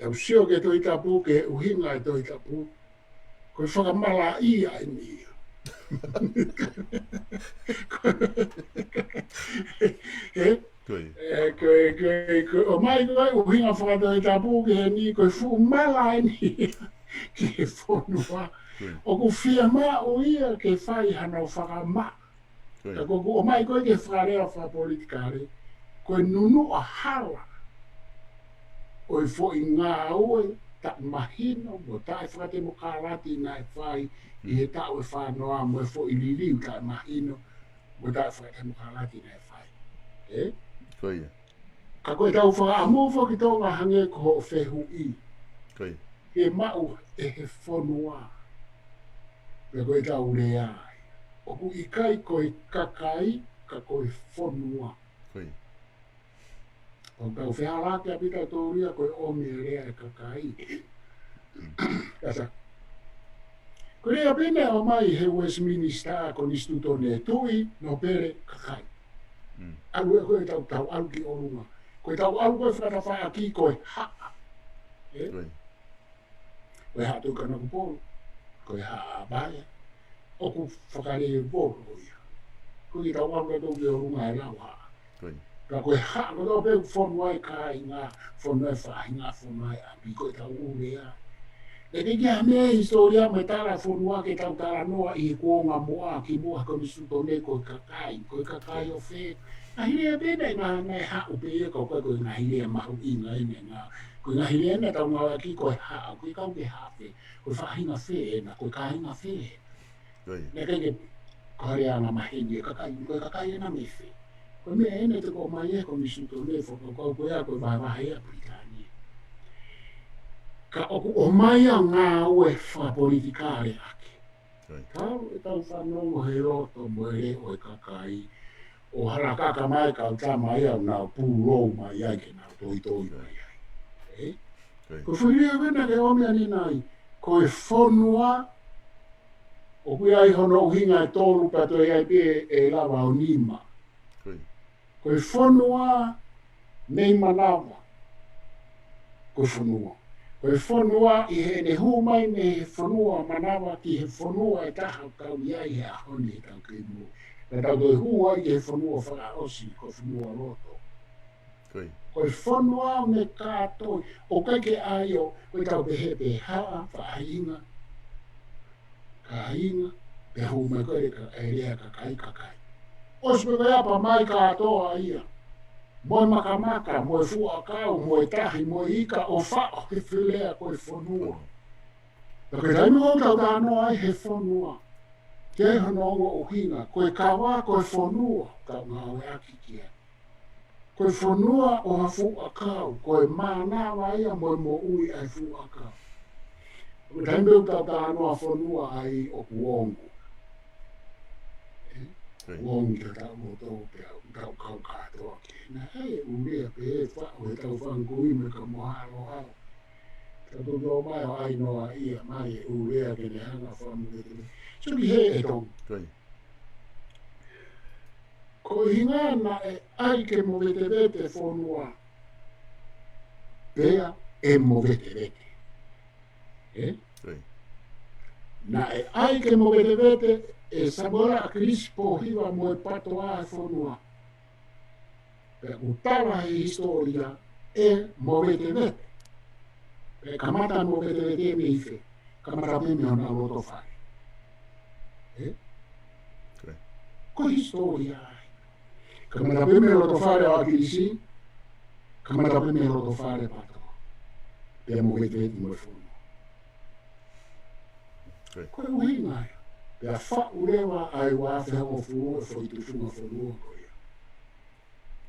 Tau sio ke toi tapu ke uhinga e toi tapu. Koe whakamala ia e nia. Koe. O mai koe uhinga whakatoi tapu ke he ni koe fu mala e nia. Ke whanua. O ku fia ma o ia ke whai hana o whakama. O mai koe ke whakarea whapolitikare. Koe nunu a hala. O i fo i ngā aue, ta mahino, mo ta e whakate mo kārati nā e whai, i he ta o e whanoa, mo e fo i liriu ta mahino, mo ta e whakate mo kārati nā e whai. Koe. Ka koe tau whakaamo fo ki tō ngā hange ko ho whehu i. Koe. He mau e he whanua. Pe koe tau rea ai. O ku i kai koe kakai, ka koe whanua. Koe. O tau whehalake a pita tōria koe omi e rea e kakai. Kasa. Ko rea pene o mai he Westminster ko nistuto ne tui no pere kakai. Alu e koe tau alu ki orunga. Koe tau alu koe whakatawhai a ki koe haa. Koe haa tuka na kupolo. Koe haa a baia. O ku whakare e polo ia. Koe tau alu koe tau ki orunga e lau haa. Ka koe haa ko tau peu whonua e ka i ngā whonua e whahi ngā whonua e api koe tau urea. E te kia mea historia me tara whonua ke tau tara noa i he kuonga moa ki moa ko ni suto ne koe kakai o whē. Ngā hire e pēne ngā haa upe e koe koe ngā hire e mahu i ngā ine ngā. Koe ngā hire ene tau ngā ki koe haa, koe kau ke haa whē. Koe whahi ngā whē e na koe kai ngā whē. Ne kenge kore a ngā maheni e kakai e na me whē. Koe mea ene te ko mai e ko ni suto ne whakakau koe a koe vai wahe a Britania. Ka oku o mai a ngā ue whapolitikare ake. Tau e tau whanongo he roto mo e o e kakai. O harakaka mai ka ta mai au nā pūrou mai ai ke nā toi mai ai. Ko whiria wena ke omea ni nai. Ko e whonua o kui ai hono uhinga e tōru pato e ai pē e lawa o nima. Ko e whonua nei manawa. Ko e whonua. Ko e whonua i he ne hu mai me he whonua manawa ki he whonua e taha kau i ai he ahoni e tau kei mua. Me tau doi hu ai he whonua whakaosi ko whonua roto. Ko e whonua me kātoi. O kai ke ai o koe tau pehe pe haa whainga. Ka inga pe hu mai koe e rea kakai. Ospe koe apa mai kātoa ia. Moe makamaka, moe fuakau, moe tahi, moe ika o whao he whilea koe whonua. Ta koe taimi o tau tāno ai he whonua. Te hanongo o hinga, koe kawa koe whonua, tau ngā oe aki kia. Koe whonua o ha fuakau, koe mānawa ia moe mo ui ai fuakau. Koe taimi o tau tāno a whonua ai o kuongo. Wong te tau mo tau pe au tau kau kātoa ki. Nā hei urea pe e whao e tau whangui me ka mohalo au. Tau tō mai o ai noa ia mai e urea ke ne hanga whamu e te. Suri he e tong. Ko hinga na e ai ke mo vete vete whonua. Pea e mo vete vete. Na e ai ke mo vete vete e sabora a crispo hiva mo e pato a whonua. Pea utawa he historia e mo vete vete. Pea kamata mo vete vete me ife. Kamata me me ona loto whare. Ko historia ai. Kamata me me loto whare a kirisi. Kamata me me loto whare pato. Pea mo vete vete mo e whonua. Ko e uhinga ai. Pea whaurewa ai wāwhea o furua fo i tufunga whanua koia.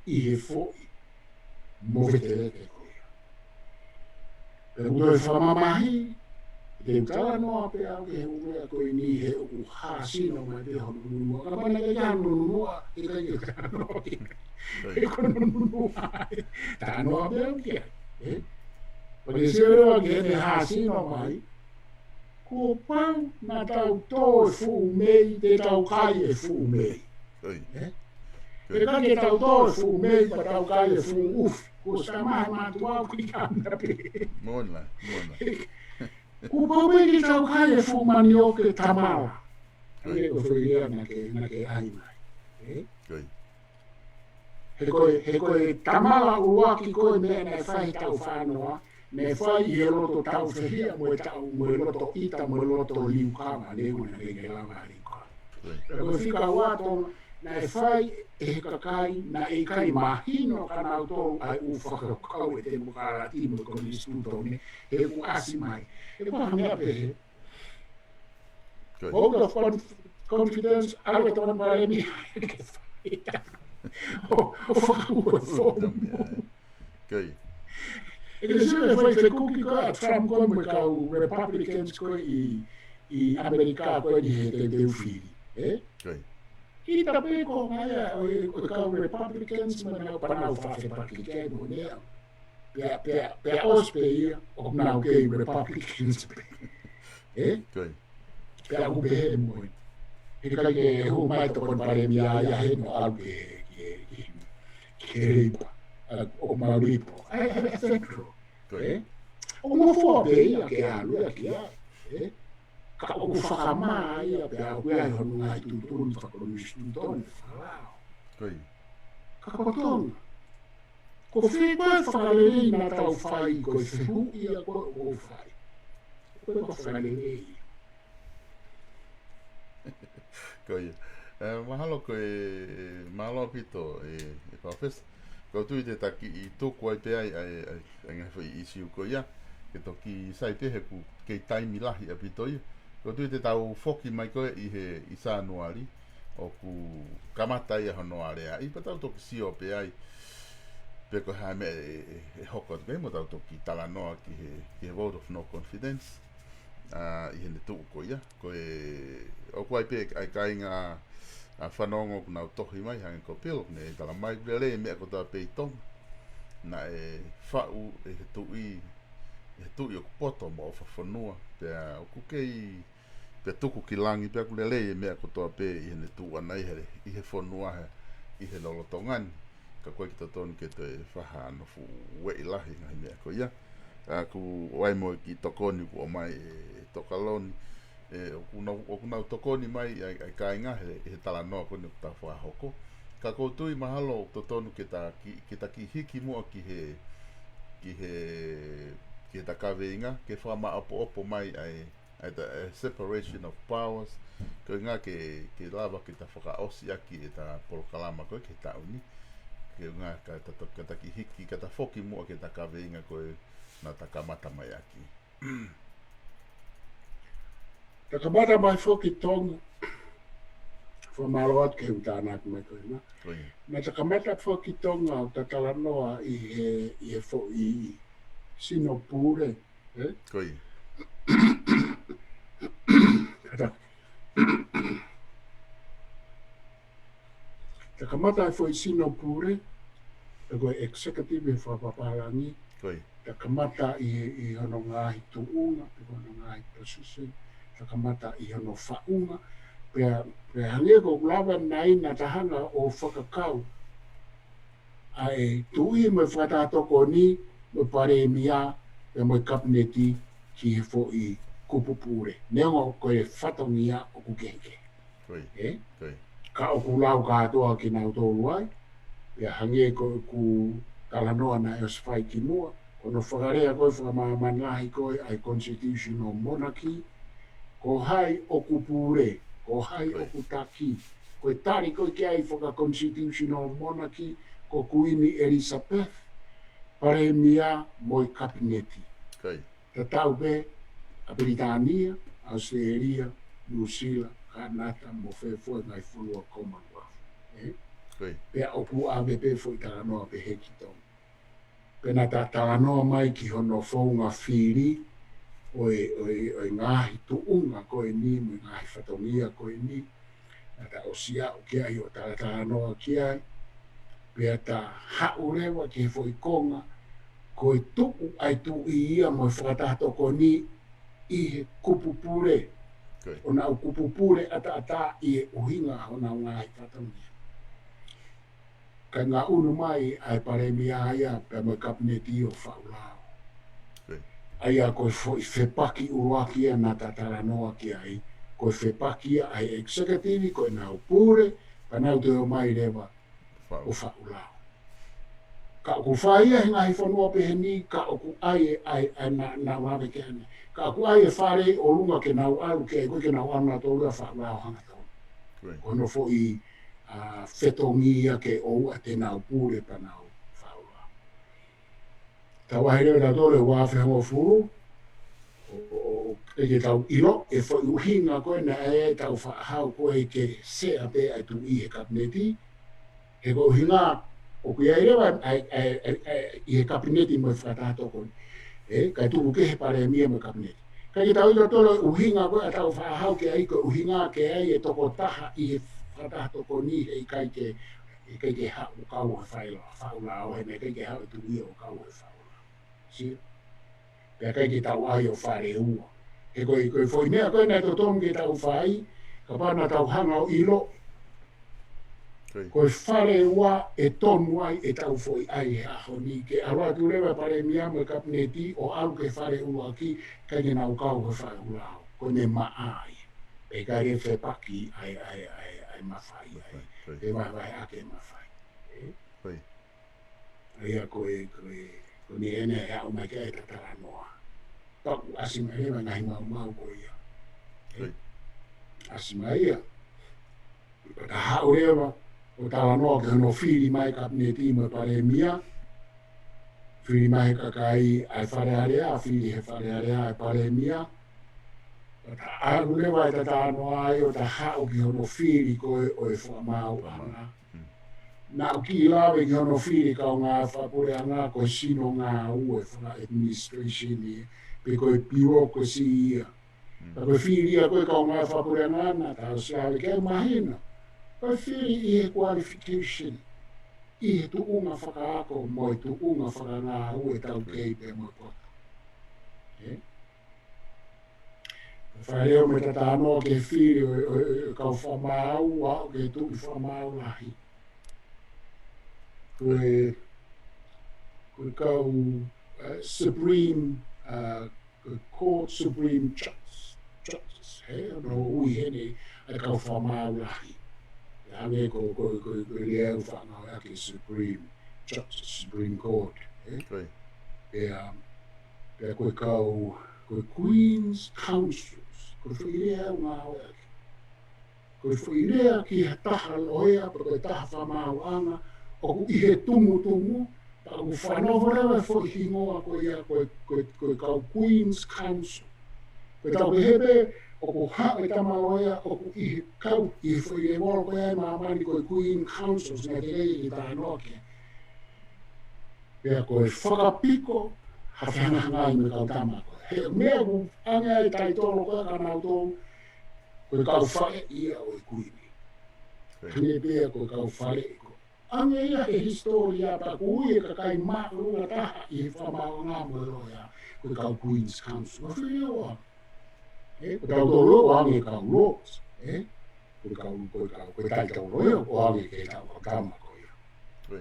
I he fōi, mo vete rete koia. Pea uto e whamamahi, te utara noa pea au ke he urea koe ni he uku hāsino mai te hono nunua. Ka pana ke kāno nunua, e kai ke kāno i. E kono nunua ai. Tā noa pea au kia. Pane se rewa ke he te hāsino mai, Ko pau na tau tō e fu mei, te tau kai e fu mei. Oi. E ka ke tau tō e fu mei, pa tau kai e fu ufi. Ko sa maha mātua au ki kāna pe. Mona. Ko pau mei ki tau kai e fu mani o ke tamala. Oi ko whiria na ke ai mai. Oi. He koe tamala ua ki koe mea nei whai tau whanoa, nei whai i he loto tau whihia mo e tau mo e loto ita mo e loto liu kama leu na rege lava rikoa. He koe whika watonga, nei whai e he kakai na e kai mahino ka nau tō ai u whakakau e te mukara timo ko ni stutone, he ku asi mai. He koe hangea pehe. Vote of confidence, awe tōna maremi, he ke whai. Kei. E ke sure foi kuki ko a Trump ko mo ka Republicans ko i Amerika ko i te ufiri. Kei. I ta pe ko mai o ka Republicans mo na pa na fa se pa ki ke mo ne. Pe ospe o na ke Republicans. Kei. Pe a ku be mo. E ka ke ho mai to kon pare mia ya he no albe. Keripa, o Mauripo, é centro. O mo fo be ia ke alu ia ke ka o whakama ia pe a wea honu ai tutun whakonu stutone whalao. Ka kotonga. Ko whikoe whakalere na tau whai ko whihu ia ko o whai. Koe ko whakalere. Koe. Mahalo mahalo pito PALOFESA. Ko tui te taki I tōku ai pe ai ngai whai isiu ko ia. Ke toki sai te he ku kei taimi lahi a pito ia. Ko tui te tau whoki mai koe I he I sā nuari. O ku kamata ia hono area. I pa tau toki sio pe ai. Pe ko hae me e hoko te mo tau toki tala noa ki he vote of no confidence. I he ne tuku ko ia. Ko o kuai pe ai kainga a whanongo kuna o tohi mai hangi ko pilo ne tala mai le mea ko ta peitonga na e whau e he tui o kupoto mo o whawhanua pea o kukei pea tuku ki langi pea kule le mea ko ta pe I he ne tu ana I he whanua I he lolotongani ka koe ki ta tonu ke te whaha anofu wei lahi ngai mea ko ia ku waimo ki tokoni ku o mai tokaloni o kuna tokoni mai ai kainga he tala noa kone ta whahoko. Ka koutui mahalo to tonu ke ta ki hiki mua ki he ta kaweinga ke whama opo mai ai ta separation of powers ko ngā ke lava ke ta whakaosi aki e ta polokalama koe ke ta uni ke ngā ka ta ki hiki ka ta whoki mua ke ta kaweinga koe na ta kamata mai aki. Ta kamata mai foki tonga for maroat ke utana mai ko na. Na ta kamata foki tonga o ta tala noa I he fo I sino pure, Koi. Ta kamata fo I sino pure, ko executive for papalangi. Koi. Ta kamata I hono ngahi tuunga, hono ngahi position. Ta kamata I hono whaunga, pea hange ko lava nai na tahanga o whakakau. Ai tui me whakatoko ni, me pare mia, e me kapneti ki he fo I kupupure. Neonga koe whatongia o kukeke. Koi. Ka o kulau katoa ki nau tōru ai, pea hange ko ku talanoa na eos whai ki mua, kono whakarea koe whakamamanahi koe ai constitutional monarchy, ko hai o kupure, ko hai o kutaki, ko tari koe ki ai whaka constitutional monarchy, ko kuini Elizabeth, pare mia moi kabineti. Ta tau be, a Britania, Australia, New Zealand, Kanata, mo whewhoi ngai whulua Commonwealth. Pea oku AWP fwoi talanoa pe heki tong. Pena ta talanoa mai ki hono whaunga whiri, oi ngahi tuunga koe ni, mo ngahi whatongia koe ni, na ta osia o kia I o talanoa kia, pea ta haurewa ki he fwoi konga, koe tuku ai tu I ia mo whakatato ko ni, i he kupupure. Okay. O na kupupure ata i he uhinga o na ngā i whatangia. Ka ngā unu mai ai pare mia aia pe mo kabineti o whaulao. Okay. Aia koe fo i whepaki uruaki na tatara noa ki ai. Koe whepaki ai executive, koe nā upure, pa nau te o mai rewa o whaulao. Ka oku whaia he ngahi whanua peheni, ka oku ai na wawe ke ane. Ka oku ai e whare o runga ke nau alu ke ai koe ke nau anu na tōru a whaulao hanga tōru. Koe no fo i whetongia ke ou a te nau pure pa nau whaulao. Ta wahere ta tōre wawhi hongo furu, e ke tau ilo, e fo i uhinga koe na e tau whaahau koe ke se a pe ai tu i he kabineti, he ko uhinga o kui airewa i he kabineti mo i whatato koe. Kai tuku ke he pare mia mo kabineti. Kai tau ilo tolo uhinga koe a tau whaahau ke ai ko uhinga ke ai e toko taha i he whatato koe ni he i kai ke hau kau he whaulao he me kai ke hau e tu i o kau he whaulao. Sia? Pea kai ke tau ai o whare ua. He koe foi mea koe nei to tomu ke tau whai, ka pana tau hanga o ilo, koe whare ua e tonu ai e tau foi ai he aho ni, ke aroa tu rewa pare mia mo kabineti o alu ke whare ua ki, kai ke nau kau he whare ulao, koe me maai. E kai ke whepaki ai mawhai ai, e wai ake mawhai. Aia koe ni ene e au mai ke e tatara noa. Taku asima rewa ngahi mau koe ia. Asima ia. Ka hau rewa, o tawa noa ke hono whiri mai kabineti mo pare mia. Whiri mai kakai ai whare area, whiri he whare area ai pare mia. Ta aru rewa e tata noa ai o ta hau ki hono whiri koe o e whamau anga. Na ki lawe ki hono whiri kau ngā whapure anga koe sino ngā ue whaka administration ni. Pe koe piwo koe si ia. Ta koe whiri ia koe kau ngā whapure anga na tau slawe kei mahina. Koe whiri i he qualification. I he tu unga whakaako mo i tu unga whaka ngā ue tau kei pe mo kota. Whaereo me tata anoa ke whiri o kau whamau wa o ke tu i whamau lahi. Koe kau Supreme Court Supreme Justice, no ui hene a kau whamau lahi. Hange ko leo whanau ake Supreme Justice, Supreme Court. Pea koe kau Queen's Councils, koe whairea o ngā hoa ake. Koe whairea ki he taha loea, pa koe taha whamau anga, o ku i he tumu, pa ku whanoho rewa fo i hingoa koe ia koe kau Queen's Council. Koe tau ke hepe, o ku hao e tamaloea, o ku i he kau, i he whaire wala koe ai maamani koe Queen Councils, nga te rei i tā noke. Pea koe whakapiko, hawhanga ngai me kau tama koe. He mea ku anga e tai tolo koe ka nau tō, koe kau whae ia o e kuini. Hine pea koe kau whae i koe. Anga ia he historia pa kui e kakai maa runga taha i he whamau ngā mo roia koe kau Queen's Council. Wa whiri oa. Koe tau tō lo o ange kau Lords. Koe tai tau roia o ange ke tau kau tama koe.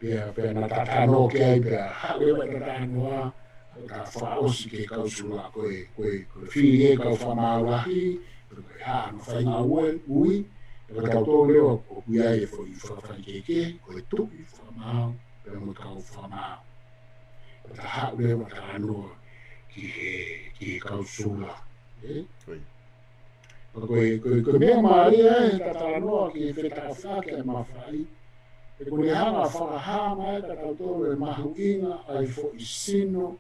Pea na tatano ke ai pea hawewa tatanoa ka whaosi ke kau sula koe whiri e kau whamau lahi, koe haa no whainga ui, koe tau tō leo o kuia e fo i whakawhai keke, koe tuki whamau, pea mo kau whamau. Ta hau leo tatanoa ki he kau sula. Koe mea maria e tatanoa ki he whetawhake e mawhai, e kone hanga whakahama e ka tau tōru e mahu inga ai fo i sino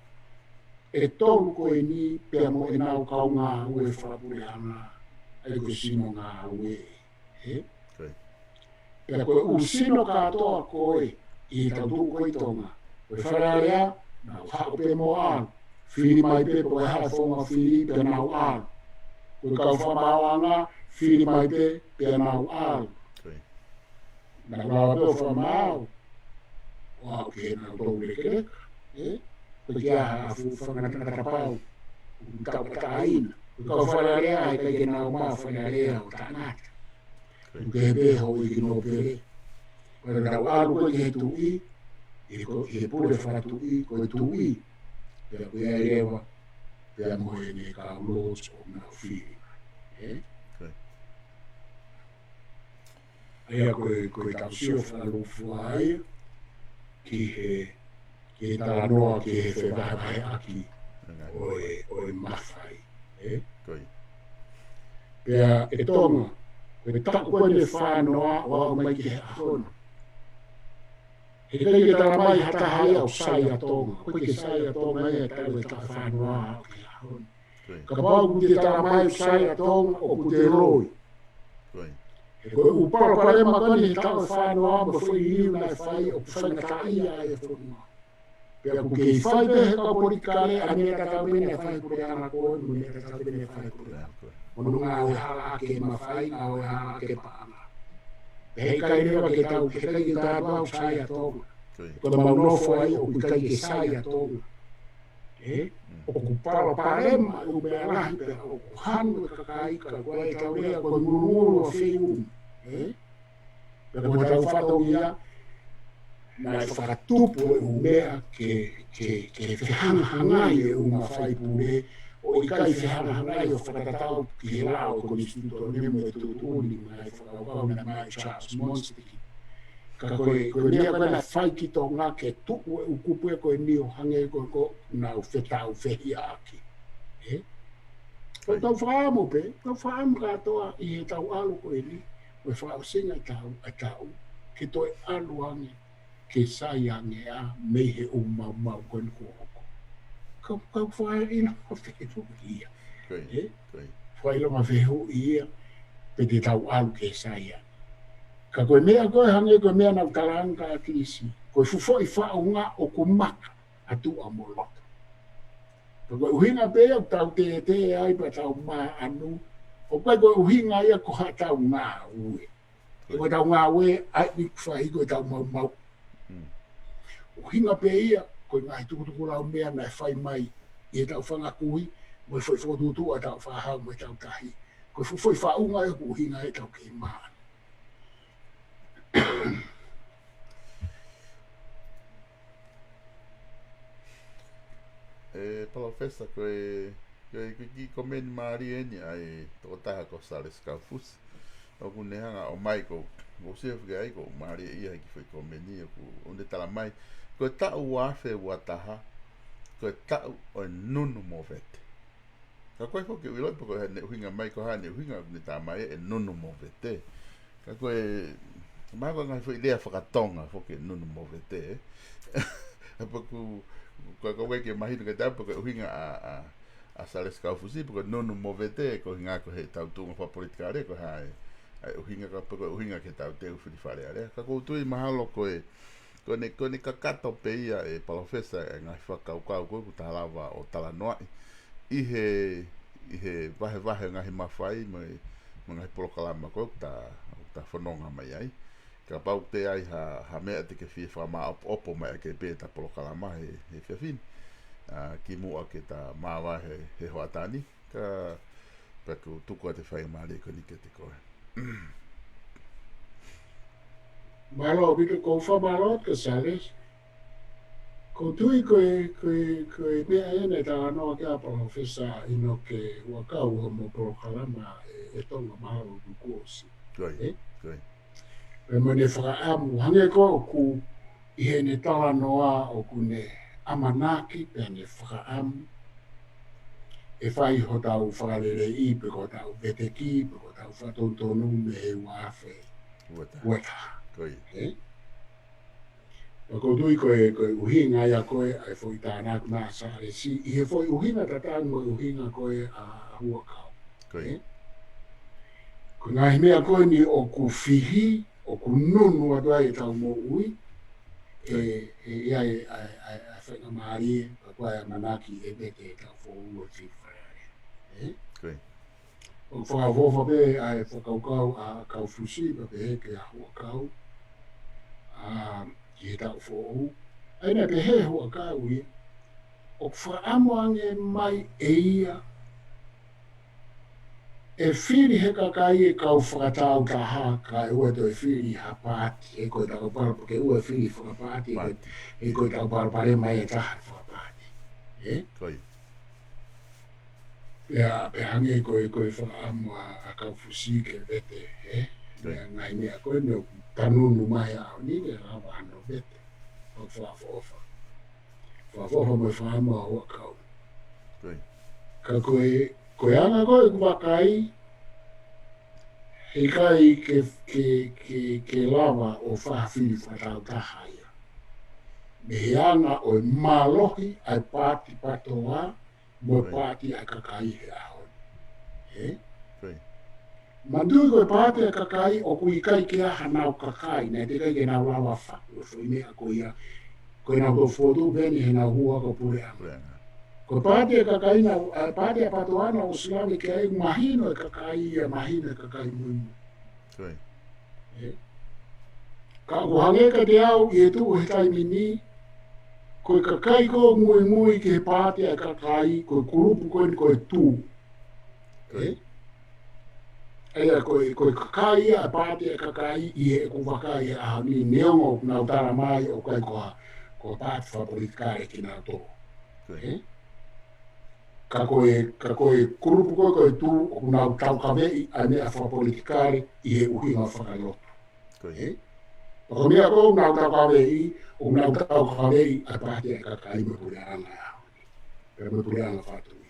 e tōru koe ni pea mo e nau kau ngā ue whapure hanga ai koe sino ngā ue. Pea koe u sino katoa koe i tau tū koe tonga. Koe whararea, nau hao pe mo alu. Whiri mai pe po e hae whonga whiri pea nau alu. Koe kau whamauanga, whiri mai pe pea nau alu. Nā rawa peo whamau. Wau ke nau tōu reke reka. Koe kia haa fu whanganatapau. tau pataina. Kau whalarea e kai ke nau maa whalarea o tāngata. Ke be ho i ki no pere. Kau tau alu koe ke tui, i pure whatui, koe tui, pia koe ai rewa, pia moe ne ka ulos o ngā whiri. Aia koe tau sio whalofu ai, ki he tānoa ki he whewahai aki o mawhai. Pea e tonga, koe taku koe ne whanoa o au mai ki he ahona. He kai ke tala mai hata hai au sai a tonga, koe ke sai a tonga e tau e taku whanoa au ki ahona. Ka pau ku te tala mai au sai a tonga o ku te roi. Koe upara pare makani he tau whanoa ma whai liu nai whai o ku whai na kai a e whanua. Pea ku kei whai pe he kau porikare a mea tatau bene whai kure ana koe, mu mea tatau bene whai kure ana. Monu ngā o hala ake ma whai, ngā o hala ake paanga. He kai rewa ke tau, he kai ke tātua au sai a tonga. Koe mau nofo ai o ku kai ke sai a tonga. O ku pala parema o mea lahi pe o ku hanu e kakai ka koe e tau rea koe murumuru a whiu. Pea koe tau whatau ia, nai whakatupu e o mea ke whehanga hangai e o ngā whai pure, o i kai whehanga hangai o whakatatau ki he lao ko ni stuto nemo e tutuni ngai whakaukau na mai Charles Monstiki. Ka koe mea koe na whai ki tō ngā ke tupu e ukupu e koe ni o hange koe ko nau whetau whehi aki. Koe tau whaamo pe, tau whaamo katoa i he tau alu koe ni, koe whao singa tau, ke toi alu ange, ke sai ange a mehe o mau koe ni kuhoko. Kau whae ina ma whehu ia. Whae lo ma whehu ia, pe te tau alu ke sai ange. Ka koe mea koe hange koe mea nau taranga a kisi, koe fufo i whaunga o kumaka atu a molota. Ka koe uhinga pea o tau te ai pa tau maa anu, o koe koe uhinga ia ko ha tau ngā ue. Koe tau ngā ue, ai nik whahi koe tau mau. Uhinga pea ia, koe ngai tukutuku lau mea nai whai mai i tau whangakui, moi whai whotutu a tau whahau mai tau tahi. Koe fufo i whaunga ia ko uhinga e tau ke maa. Palofesa koe ki komeni maari eni ai toko taha ko sales kaufus o ku nehanga o mai ko sef ge ai ko maari ia ki foi komeni ko onde tala mai ko ta uafe wataha ko ta o nunu movete ka koe ko ke wilo ko ne hinga mai ko hane hinga ni ta mai e nunu movete ka koe mai ko ngai foi idea whakatonga fo ke nunu movete pa ku ko ke mahino ke tau ko hinga a sales kaufusi porque nunu movete ko hinga ko he tau tunga pa politika re ko hai hinga ko hinga ke tau te ufiri fare are ka ko tu mahalo ko ne kakato peia e palofesa ngai whakaukau ko ku talawa o talanoa i he vahe ngai mawhai ngai polokalama ko ta whanonga mai ai ka pau te ai ha mea te ke whia whama opo mai ke pēta polokalama he whiawhin ki mua ke ta māwa he hoatani ka paku tuku a te whai maare ko ni ke te koe Malo biko ko whamalo ka sales ko tui koe mea ene ta anoa ke a palofesa ino ke wakau o mo polokalama e tonga mahalo kukosi Koe Pe mene whakaamu, hange ko ku i he ne tala noa o ku ne amanaki pe ne whakaamu. E whai ho tau whakarere i pe ko tau beteki, pe ko tau whatontonu me he wafe. Weta. Ko tui koe uhinga ia koe ai fwoi tānaku nā sāre si. I he fwoi uhinga tatango uhinga koe a huakau. Ko ngā himea koe ni o ku whihi, o ku nunu atua e tau mo ui, ia e whainga maari, a koe a manaki e bete e tau fo ua whiwhare. O whakawhofa pe a e whakaukau a kaufusi, pa pe heke a huakau, ki he tau fo uu. Aina pe he huakau ia, o whaamoange mai e ia, e whiri he kakai e kau whakatau taha ka e ua to e whiri ha pāti, e koe tau pala, porque ua e whiri whakapāti, e koe tau pala pare mai e taha whakapāti. Koi. Pe hange koe whaamoa a kau fusi ke vete, ngai mea koe no tanunu mai au ni ke rawa ano vete, o whaafofa. Whaafofa mai whaamoa o kau. Ka koe anga koe kuwakai, he kai ke lava o whaafiri whatau taha ia. Me he anga o e malohi ai pāti patoa, mo pāti ai kakai he ahon. Mandui koe pāti ai kakai o kui kai ke aha nau kakai, nei te kai ke nau lawa whaku, so i mea koe nau ko whotu peni he nau hua ko pure anga. Ko pāti e kakai na pāti e patoana o silami ke ai mahino e kakai ia mahino e kakai muimu. Ka kuhange ka te au i e tu he taimini, koe kakai ko mui ke he pāti e kakai, koe kurupu koe ni koe tū. Eia koe kakai ia e pāti e kakai i e kuwakai e aha ni neongo nau tara mai o kai koe pāti whapolitikare ki nau tō. Ka koe kurupu koe tū o nau tau kawei a mea whapolitikare i he uhinga whakalotu. Ko mea ko nau tau kawei o nau tau kawei a pāti e kakai me pure anga e ahoni. Pera me pure anga whātui.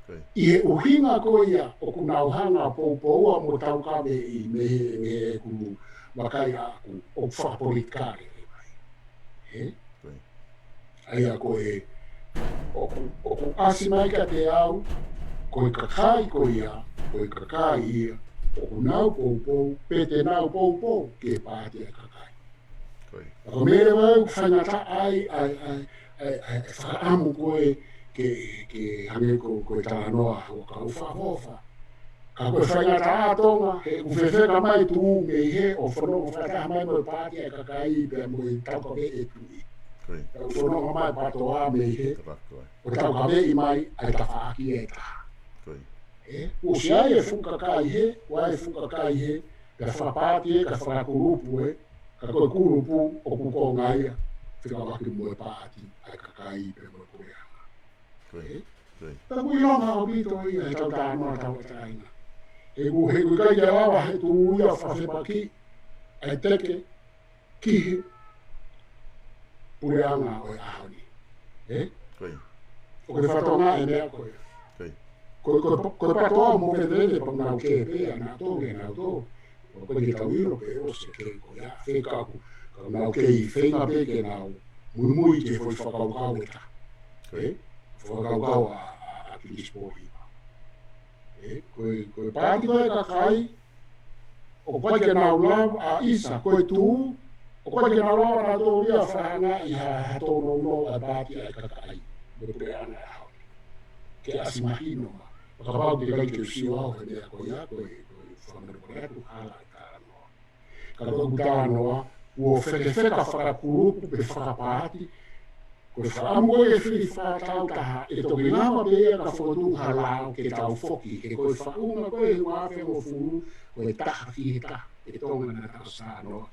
I he uhinga koe ia o ku nau hanga poupoua mo tau kawei me he ku wakai aku o whapolitikare. Aia koe o ku asi mai ka te au, koe kakai koe ia, koe kakai ia, o ku nau poupou, pete nau poupou, ke pāti e kakai. Ako mere wau whaingata ai whaamu koe ke hange koe tānoa o ka uwhafofa. Ka koe whaingata atonga, he uwhewheka mai tū me he o whanonga whakataha mai mo pāti e kakai, pia mo i tauka me e tui. Ka whanonga mai patoa me he, o tau ka vei mai ai ta whaaki e taha. O si ai e whukakai he, o ai whukakai he, ka whapāti e, ka whakakurupu e, ka koe kurupu o kuko ngai a, whikawaki mo e pāti, ai kakai pe mo e koreanga. Ta kui longa o pito ia e tau tānoa tau e tainga. E ku he kui kai e lawa he tu uia whawhepaki, ai teke, kihe, pureanga o e ahoni. O ke whatonga e mea koe. Koe patoa mo whetele pa ngau ke pea, nā tō ke nau tō. O koe ki tau iro ke o se ke koe a whekaku. Ka ngau ke i whenga pe ke nau mui ke hoi whakaukau e ta. Whakaukau a kilispohi. Koe pāti koe kakai, o koe ke nau lau a isa koe tū, o koe ke nau lau a tō ria whahanga i ha tōno no a pāti a kakai. Me pureanga e hau. Ke asimahino ma. O ka pau ke kai ke usio au he mea koe a koe whamere koe atu hala e tānoa. Ka koe kutanoa, ua wheka whakakurupu pe whakapāti, koe whaamu koe e whiri whakatau taha, e toki ngāma pēa ka whotu halao ke tau whoki, e koe whaunga koe he wāwhe o furu, koe taha ki he taha, e tonga na tau sānoa.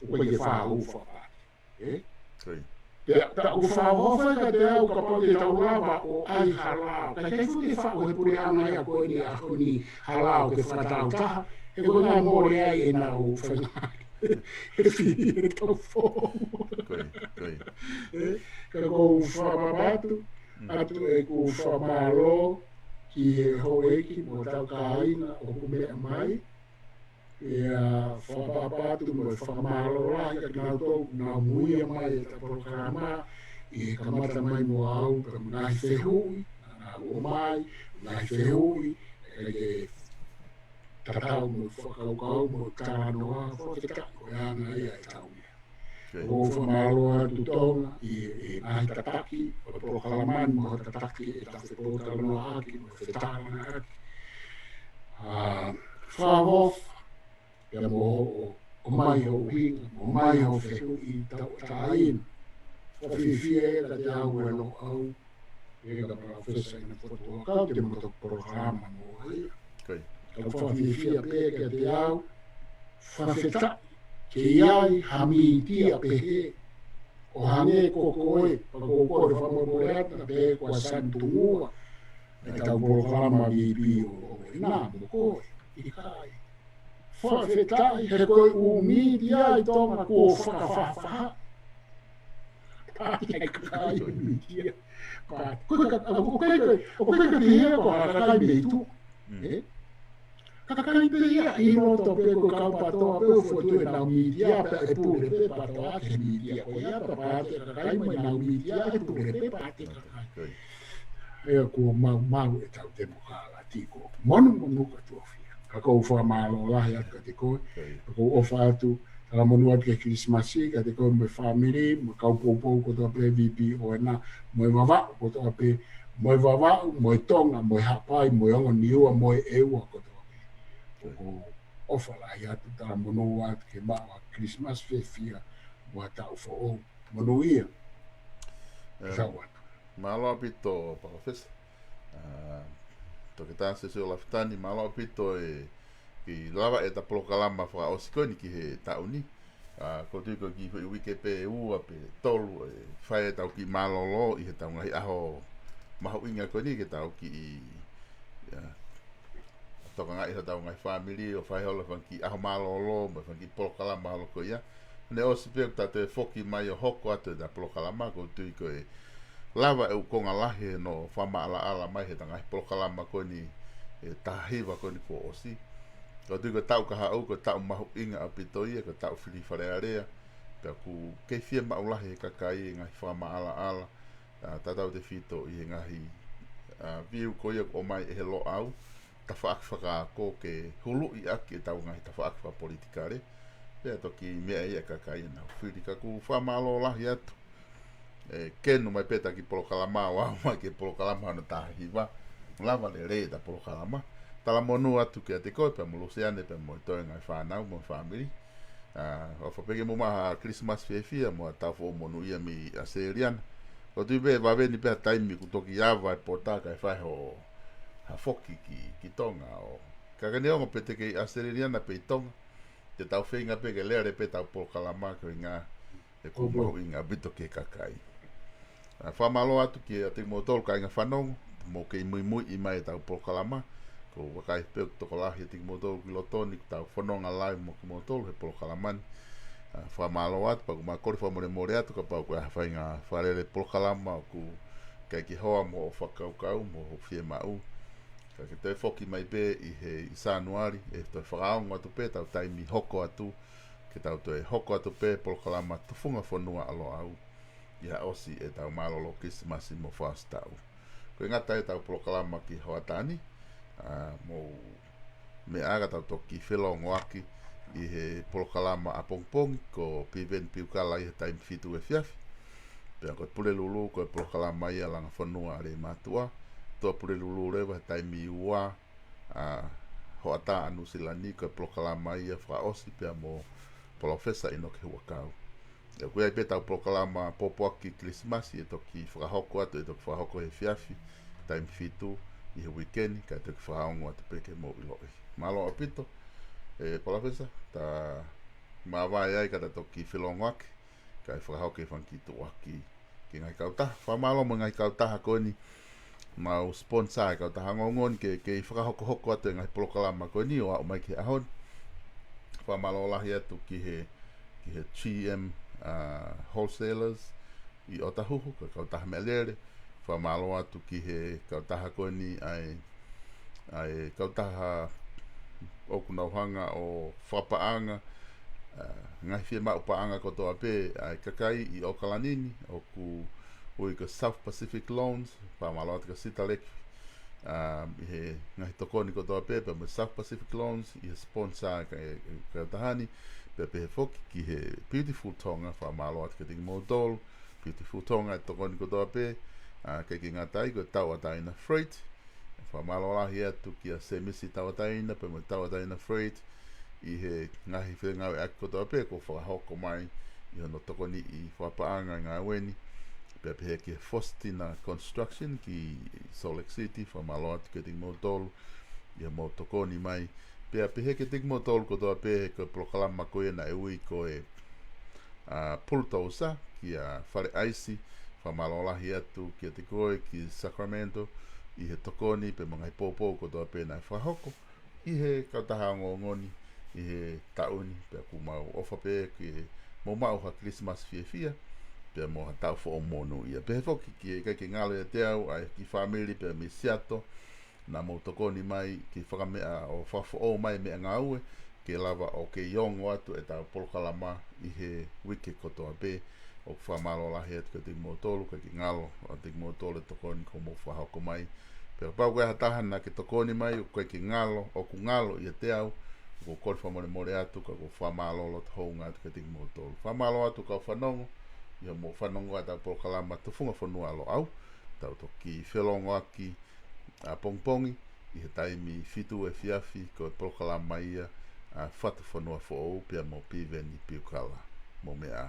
Koe ke whāhu whakapāti. Ta ku whaahofa ka te au ka pau te tau lava o ai halao. Ka kei futi whao he pure anga ia koe ni a honi halao ke whakatau taha. He koe nā mōre ai e nā o whangai. He whiri e tau whōmo. Ka kou whamapatu, atu e ku whamalo ki e hoeki mo tau ka haina o kumea mai. Ia whapapatu mo e whakamalo rahi ka nau tō, nau muia mai e ta programa, i e kamata mai mo au, ka ngai whehui, nau o mai, ngai whehui, e ke tatau mo whakaukau mo tānoa, whaketa ko e anga ia e tau ia. O whamalo atu tonga, i ngai tataki, o programa mo tataki e ta whepotanoa aki, mo whetana aki. Whahof, mo o mai o hinga, o mai o whehu i tau tāina. Whawhiwhia ka te au e lo au. E ka palofesa ina whatua kau te moto programa mo ai. Kai. Ka whawhiwhia pe ka te au. Whawheta ke iai hamitia pehe. O hange kokoe, pakokore whamororata pe kwa santungua. E tau programa vipi o ina mo koe. I kai. Whawhetai he koe umitia i tonga ko whakawhawha. Pāti ai kakai umitia. Koe ka pihea ko hakakai meitu. Kakai pihea i roto pe ko kau patoa pe ufotu e nau mitia pe e pure pe patoa ke mitia. Ko ia pa pāti kakai mo e nau mitia e pure pe pāti kakai. Ea kua mau e tau te mokala tiko. Monu ka tuawhia. Kako uwha malo lahi atu ka te koe. Kako ofa atu. Tala monu atu ke Christmasi ka te koe me family. Me kau poupou ko toa pe VP o ena. Moe wawa ko toa pe. Moe wawa, moe tonga, moe hapai, moe onga niua, moe eua ko toa pe. Kako ofa lahi atu. Tala monu atu ke mawa Christmas fefia. Mua tau fo o. Monu ia. Tau atu. Malo apito palofesa. Toki tā SIOSIUA LAFITANI malo apito ki lava e ta polokalama wha osikoni ki he tauni. Ko tui ko ki hui wike pe ua pe tolu e whae tau ki malolo i he tau ngahi aho mahu inga koni ke tau ki toka ngai tau ngai family o whae hola whanki aho malolo ma whanki polokalama halo ko ia. Ne osi pe ta te foki mai o hoko atu da polokalama ko tui ko e lava e ukonga lahi no whama ala mai he tangai polokalama koni e tahiwa koni po osi. Ko tui ko tau kaha au ko tau mahu inga apito ia ko tau whiri wharearea. Ka ku keifia maulahi e kakai e ngai whama ala. Tatau te whito i he ngahi viu ko ia o mai e he lo au. Ta whaakwhaka ko ke hulu i aki e tau ngahi ta whaakwha politikare. Pea toki mea ia kakai e nau whiri ka ku whama alo lahi atu. Kenu mai peta ki polokalama wa mai ki polokalama no tahiwa lava le re da polokalama tala monu atu ke te koe pe molusiane pe mo toi ngai whanau mo family o whapege mo maha Christmas fefia mo tau fo monu ia mi aserian o tu be va veni pe taimi ku toki ava e potaka e whai ho ha foki ki tonga o kagane o pete ke aserian pe tonga te tau whenga pe ke lere pe tau polokalama ko inga e kumo inga bito ke kakai. Whamalo atu ki a te motol ka inga whanong, mo ke mui i mai tau polokalama, ko wakai peo ki toko lahi a te motol ki lotoni ki tau whanonga lai mo ki motol he polokalaman. Whamalo atu, pa ku maa kori whamore more atu, ka pau ku a whainga wharere polokalama, ku kai ki hoa mo o whakaukau, mo o whie mau. Ka ki te whoki mai pe i he i Sanuari, e toi whakaongo atu pe, tau taimi hoko atu, ke tau toi hoko atu pe polokalama tufungafonua alo au. Ia osi e tau malolo Christmasi mo whaas tau. Koe ngata e tau polokalama ki hoatani, mo me aga tau toki whelongo aki i he polokalama a pongpong ko piven piukala i he taimi fitu e fiafi. Pea koe pule lulu koe polokalama ia langa whanua are matua. Toa pule lulu rewa he taimi ua hoata anu silani koe polokalama ia wha osi pea mo PALOFESA ino ke huakau. E koe ai pe tau polokalama popoaki Christmas e toki whakahoko atu e toki whakahoko he fiafi taimi fitu i he weekend ka toki whakaongo atu peke mo iloi. Malo apito e PALOFESA ta mawai ai kata toki whilongo aki ka e whakahoko e whanki tuaki ki ngai kautaha. Whamalo mo ngai kautaha koni mau sponsor e kautaha ngongon ke whakahoko hoko atu e ngai polokalama koni o au mai ke ahon. Whamalo lahi atu ki he GM wholesalers i Otahuhu ka kautaha mea lere. Whamalo atu ki he kautaha koni ai kautaha okunauhanga o whapaanga ngahi whia mau paanga kotoa pe ai kakai i Okalanini o ku ui ka South Pacific Loans. Whamalo atu ka Sitaleki i he ngahi tokoni kotoa pe me South Pacific Loans i he sponsor ka tahani pe he foki ki he Beautiful Tonga whamalo atu ka tingi Modol Beautiful Tonga e tokoni kotoa pe kei ki ngatai ko tauataina freight whamalo lahi atu ki a semisi tauataina pe me tauataina freight i he ngahi whengawe aki kotoa pe ko whakahoko mai i hono tokoni i whapaanga ngā weni pe pe ke Fostina Construction ki Salt Lake City fa malo atu ke ting motolu ia mo tokoni mai pe pe ke ting motolu ko to pe ko proklama ko na ui ko e Pultosa ki a fale aisi fa malo la atu ki te koe ki Sacramento i he tokoni pe mga popo ko to pe na fa hoko i he kautaha ngoni i he tauni pe ku mau ofa pe ki mo mau ha Christmas fia pe mo tau fo monu ia pe foki ki ngale te au ai ki family pe mi siato na mo tokoni mai ki whakamea o whafo o mai mea ngaue ke lava o ke yongo atu e tau polokalama i he wiki kotoa pe o whamalo lahi atu ka tik motolu ka ki ngalo o tik motolu tokoni ko mo whahoko mai pe pau koe hatahana ke tokoni mai o koe ki ngalo o ku ngalo i te au ko kore whamone more atu ka ko whamalo lo tahonga atu ka tik motolu whamalo atu ka whanongo ia mo whanongo ata polokalama tufungafonua lo au tau toki whelongo aki a pongpongi i he taimi fitu e fiafi ko polokalama ia a whatuwhanua fo o pia mo piveni piukala mo mea.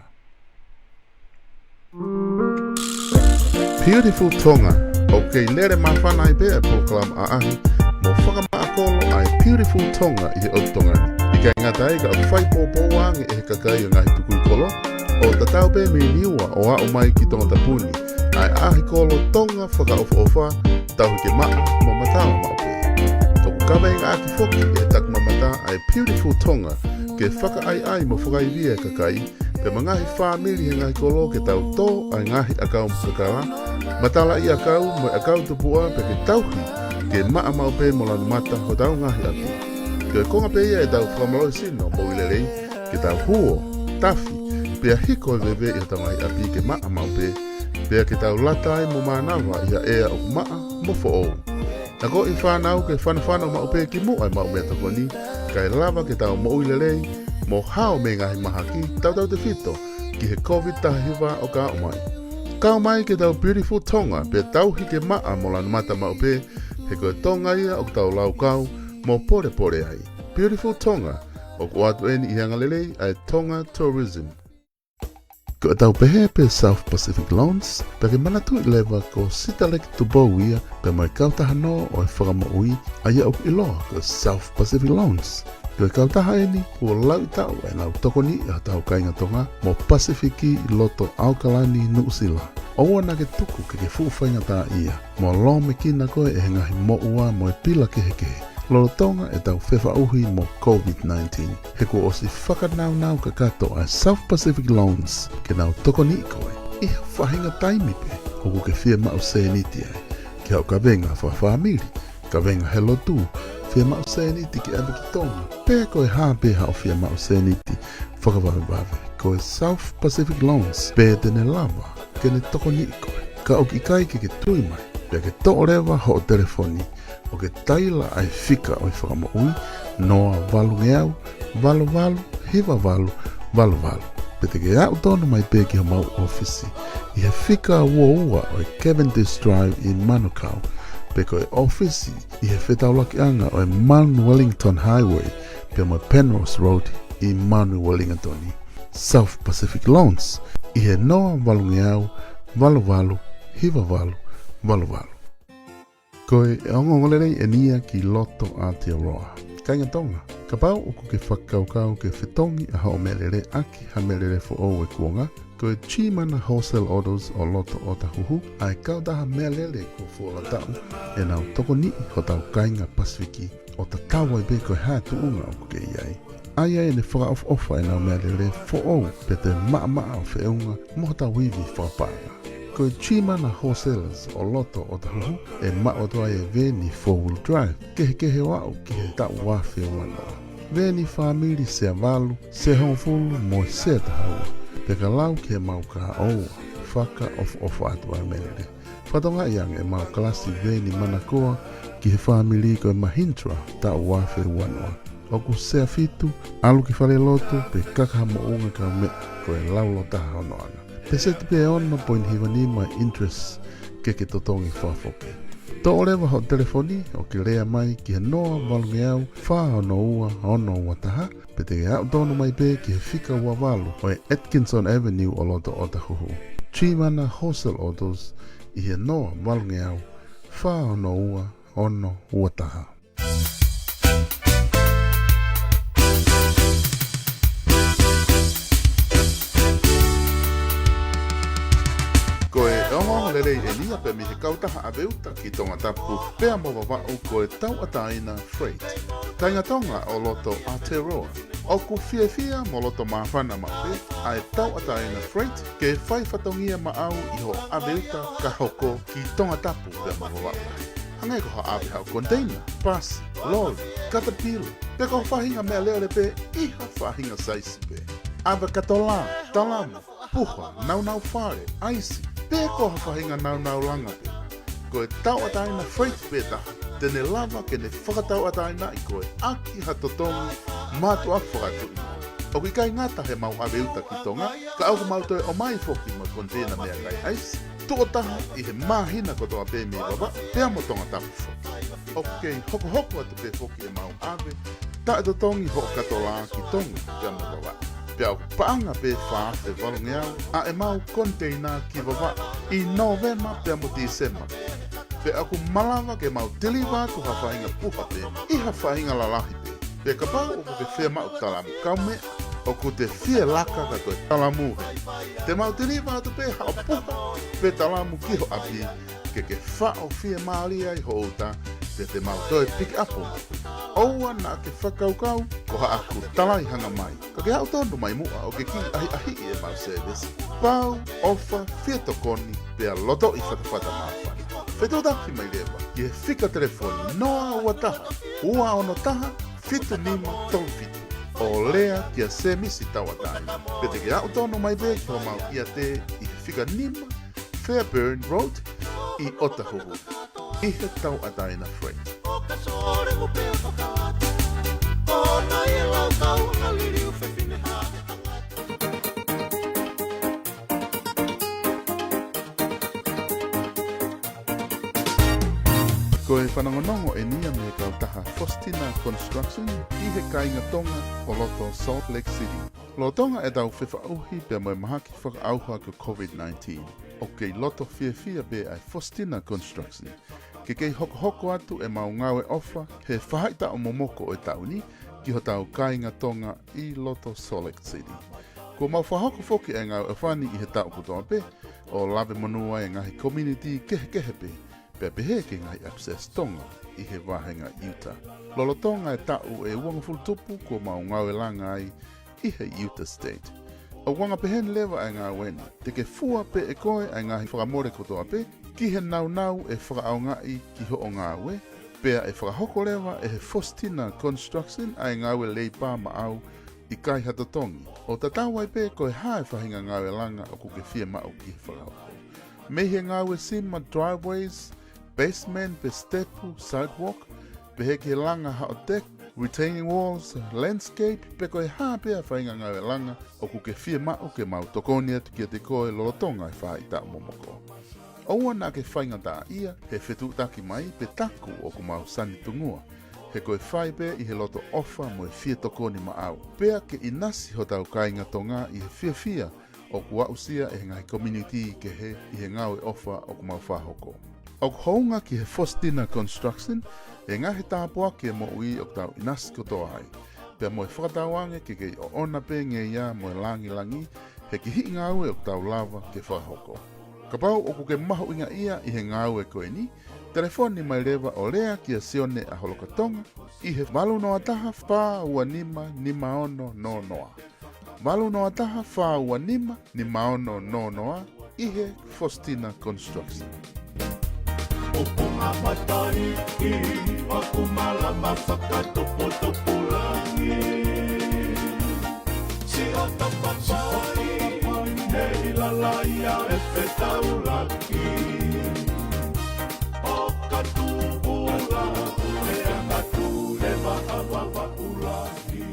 Beautiful Tonga. Okay, lere mawhana i bea polokalama a ahi mo whakamaakolo ai Beautiful Tonga i he otongani. I kai ngatai ka whai pōpō wangi e he kakai o ngahi tukui kolo o tatau pe me niua o a o mai ki tonga tapuni ai ahi kolo tonga whaka ofa tau ke maa mo matao mao pe. Toku kawe inga aki foki e tak mamata ai Beautiful Tonga ke whaka ai mo whakai via kakai pe mangahi whamiri he ngahi kolo ke tau tō ai ngahi akau mpakara matala i akau mo akau tupua pe ke tauhi ke maa mao pe mo lanu mata ho tau ngahi atu. Ke konga pe ia e tau whakamalo sino mo ilerei ke tau huo, tafi pea hiko e veve i tamai api ke maa mau pe pea ke tau latai mo manawa ia ea o maa mo fo o. Ako i whanau ke whanawhana mau pe ki mua mau mea takoni kai lava ke tau mo uilelei mo hao me ngahi mahaki tau te fito ki he COVID tahiwa o ka o mai. Ka o mai ke tau Beautiful Tonga pe tau hi ke maa mo lanu mata mau pe he koe tonga ia o tau lau kau mo pore ai. Beautiful Tonga o ko atu eni i hangalelei ai Tonga Tourism. Ko tau pehe pe South Pacific Loans, pe ke manatu i lewa ko sita leki tubou ia pe mai kautaha no o e whakamaui a ia o iloa ko South Pacific Loans. Ko e kautaha eni ua lau i tau e nau tokoni a tau kainga tonga mo Pasifiki i loto Aukalani Nuusila. Oua na ke tuku ke fuwhainga tā ia, mo lo me kina koe e ngahi mo ua mo e pila kehe. Lolo tonga e tau whewha uhi mo COVID-19. He ko osi whakanau ka kato a South Pacific Loans ke nau tokoni koe. Iha whahinga taimi pe, hoku ke whia mau sēniti ai. Ke hau ka venga whawhamiri, ka venga he lotu, whia mau sēniti ki abe ki tonga. Pea koe hāpe hau whia mau sēniti, whakawawewave. Koe South Pacific Loans, pēr tene lava, ke ne tokoni koe. Ka oki kai ke tui mai, pea ke tōrewa ho o telefoni. O ke taila ai fika o i whakamaui, noa walu ngeau, walu, hiva walu. Pete ke au tono mai pe ki mau ofisi. I he fika ua o i Cavendish Drive i Manukau. Pe ko e ofisi i he whetaulaki anga o i Mount Wellington Highway, pe mo Penrose Road i Mount Wellington. South Pacific Loans, i he noa walu ngeau, walu, hiva walu. Koe e ongongolelei e nia ki loto Aotearoa. Kainga tonga, ka pau o ke whakaukau ke whetongi a hao melere aki ha melere fo o e kuonga. Koe chimana wholesale orders o loto o tahuhu, ai kaudaha melere ko fuola tau e nau toko ni ho tau kainga Pasifiki o ta tawa i be koe hatu unga o ke iai. Aia e ne whaka ofa e nau melere fo o pe te maa o whiunga mo tau wivi whapanga. Koe chimana wholesalers o loto o tahuhu e maotoa e veni 4-wheel drive kehe wau ki he tau wafi o wanoa. Veni whamiri se avalu, se hongfulu mo se tahaua. Peka lau ki he mau kaha oua, whaka of atua melere. Whatonga iang e mau klasi veni manakoa ki he whamiri koe Mahintra tau wafi o wanoa. Oku se fitu, alu ki whale loto pe kakaha mo unga ka me koe laulo taha honoana. Te seti pe ona point hiwani mai interest ke totongi whafoke. Tō orewa ho telefoni o ke rea mai ki he noa walungi au wha ono ua taha pe te au tono mai pe ki he whika ua walu o e Atkinson Avenue o loto o tahuhu. Trimana hosel odos I he noa walungeau wha ono ua ono uataha. Ko e ongo lerei e nia pe mi he kautaha aveuta ki tonga tapu pea mo wawau ko e tau ataina freight. Tainga tonga o loto Aotearoa. O ku fia mo loto mawhana mape a e tau ataina freight ke whai whatongia maau I ho aveuta ka hoko ki tonga tapu pea mo wawau. Hangai ko ha awe hau container, pasi, lori, caterpillar. Pe ko whahinga mea leo le pe iha whahinga saisi pe. Awe katola, talamu, puha, nau whare, aisi. Pe ko hawhahinga nau langa pe. Ko e tau ataina freight pe taha. Tene lava ke ne whakatau ataina I ko e aki hatotongi mātu a whakatu I. O ki kai ngata he mau aweuta ki tonga, ka au mau toi o mai foki mo kontena mea kai aisi. Tuo taha I he mahina ko toa pe me wawa, pea mo tonga tapu foki. O kei hoko atu pe foki e mau awe, ta e totongi ho katola ki tonga pea mo wawa. Pea o paanga pe wha e walungeau, a e mau konteina ki wawa I Novema pea mo December. Pe aku malawa ke mau deliver tu hawhainga puha pe, I hawhainga lalahi pe. Pe ka pau o ke whea mau talamu kaume, o ku te whia laka ka koe talamu he. Te mau deliver tu pe hao puha, pe talamu ki ho api, ke whao whia maalia I ho uta, te mau toi pick up o. Oua na ke whakaukau, ko ha aku talai hanga mai. Ka ke hao tondo mai mua o ke ki ahi e mau service. Pau, ofa, whia tokoni, pe a loto I whatawhata mawhani. Whetau daki mai lewa, ki he whika telefoni noa ua taha, ua ono taha, fitu nima tolu fitu. O lea ki a se misi tawatai. Pete ke au tono mai ve ki ho mau ia te I he whika nima, Fairburn Road, I Otahuhu. I he tau ataina freight. Ko e whanangonongo e nia me kautaha Faustina Construction I he kainga tonga o loto Salt Lake City. Lo tonga e tau whiwhauhi pia moe mahaki whakaauha ko COVID-19. O kei loto fia be ai Faustina Construction. Ke kei hoko atu e maungawe ofa he whahaita o momoko e tauni ki ho tau kainga tonga I loto Salt Lake City. Ko mau whahoko foki e ngau e whani I he tau kutoa pe o lave manua e ngahi community kehe pe. Pea pehe ke ngai access tonga I he wahenga Utah. Lolo tonga e tau e uangafulu tupu ko mau ngau e langa ai I he Utah State. O wanga pehen lewa e ngā wena. Te ke fua pe e koe e ngahi whakamore kotoa pe, ki he nau e whakaongai ki ho o ngā we, pea e whakahoko lewa e he Faustina Construction ai ngā we leipa maau I kai hatatongi. O tatawai pe koe hae whahinga ngā we langa o kuke fia mau ki he whakahoko. Me he ngā we sima driveways, basement, pe stepu, sidewalk, pe heke langa hao deck, retaining walls, landscape, pe koe hapea whainga ngā langa o kuke fia mau ke mau tokoni atu kia te koe lolotonga I whaai ta momoko. Oua na ke whainga ta ia, he whetu taki mai pe taku o ku mau sani tungua. He koe whai pe I he loto ofa mo e fia tokoni maau. Pea ke inasi ho tau kainga tonga I he fia o ku ausia e ngai community ke he I he ngau e ofa o ku mau whahoko. O hounga ki he Faustina Construction, e ngahe tāpua ki e mo ui o tau inasi kotoa ai. Pea mo e whakatawange ke kei o ona pe nge ia mo e langi, he ki hi ngau e o tau lava ke whahoko. Ka pau o kuke maho inga ia I he ngau e koe ni, telefoni mai lewa o lea ki a sione a holokatonga, I he malu noa taha wha ua nima ono no noa. Malu noa taha wha ua nima ono no noa, I he Faustina Construction. Opunga matai I Wakumala whakatopulangi Si o tapapai Nei lalaia e whetaulaki O katupula E angatu le wakawawa ulaki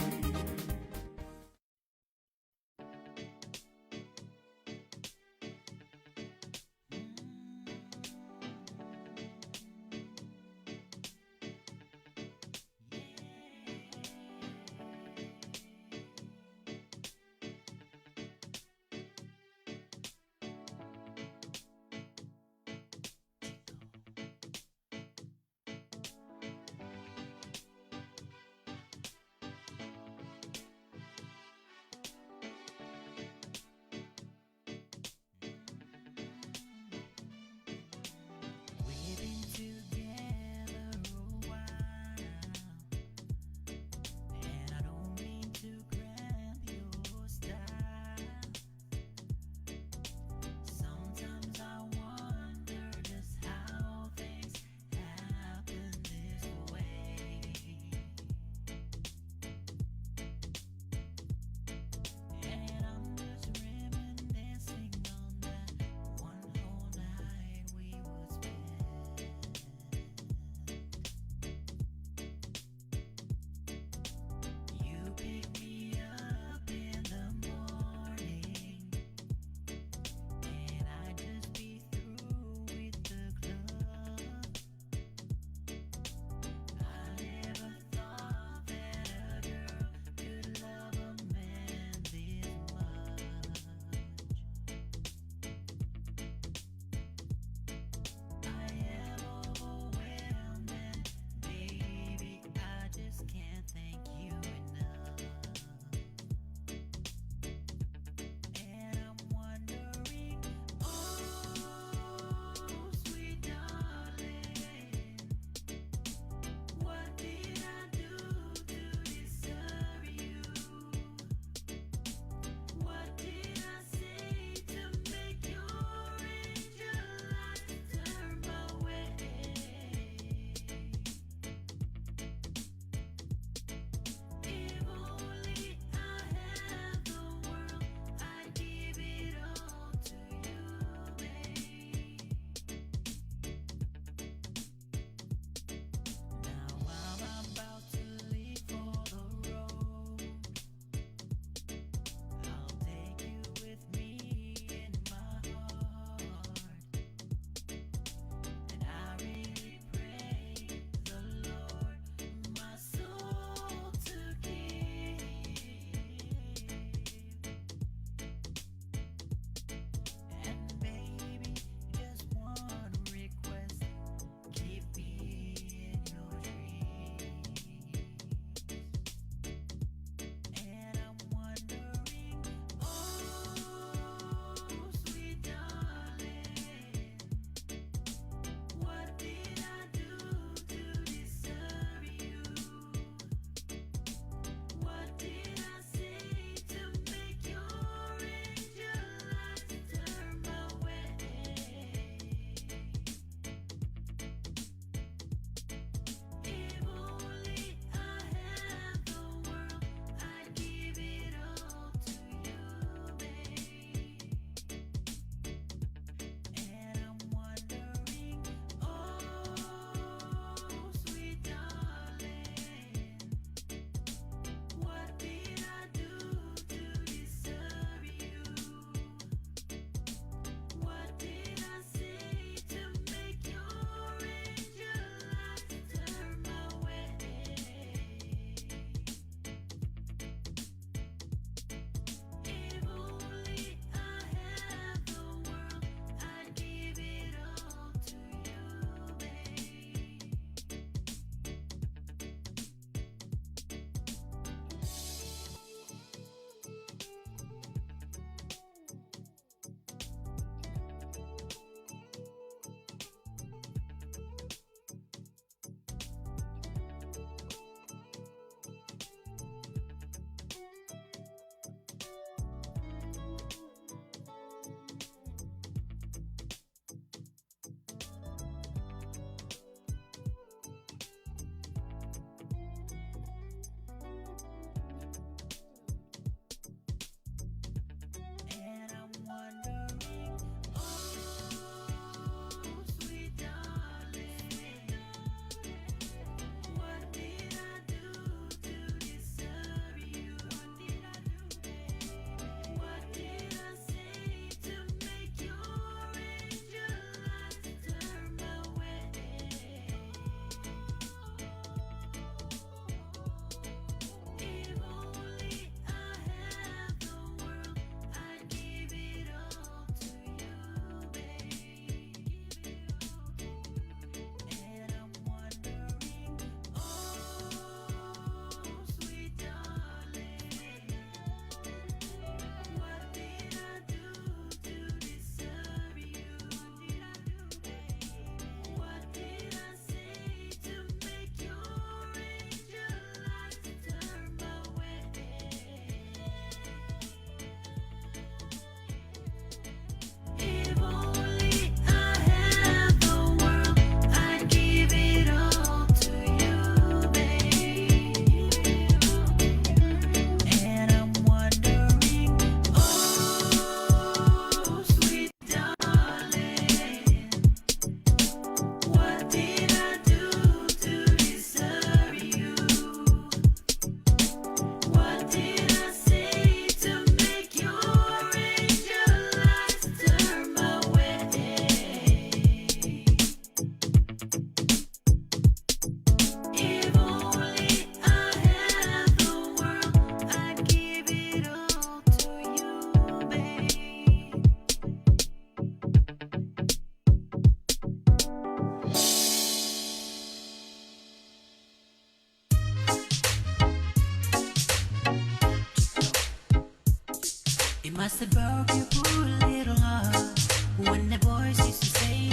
must have broke your poor little heart when the boys used to say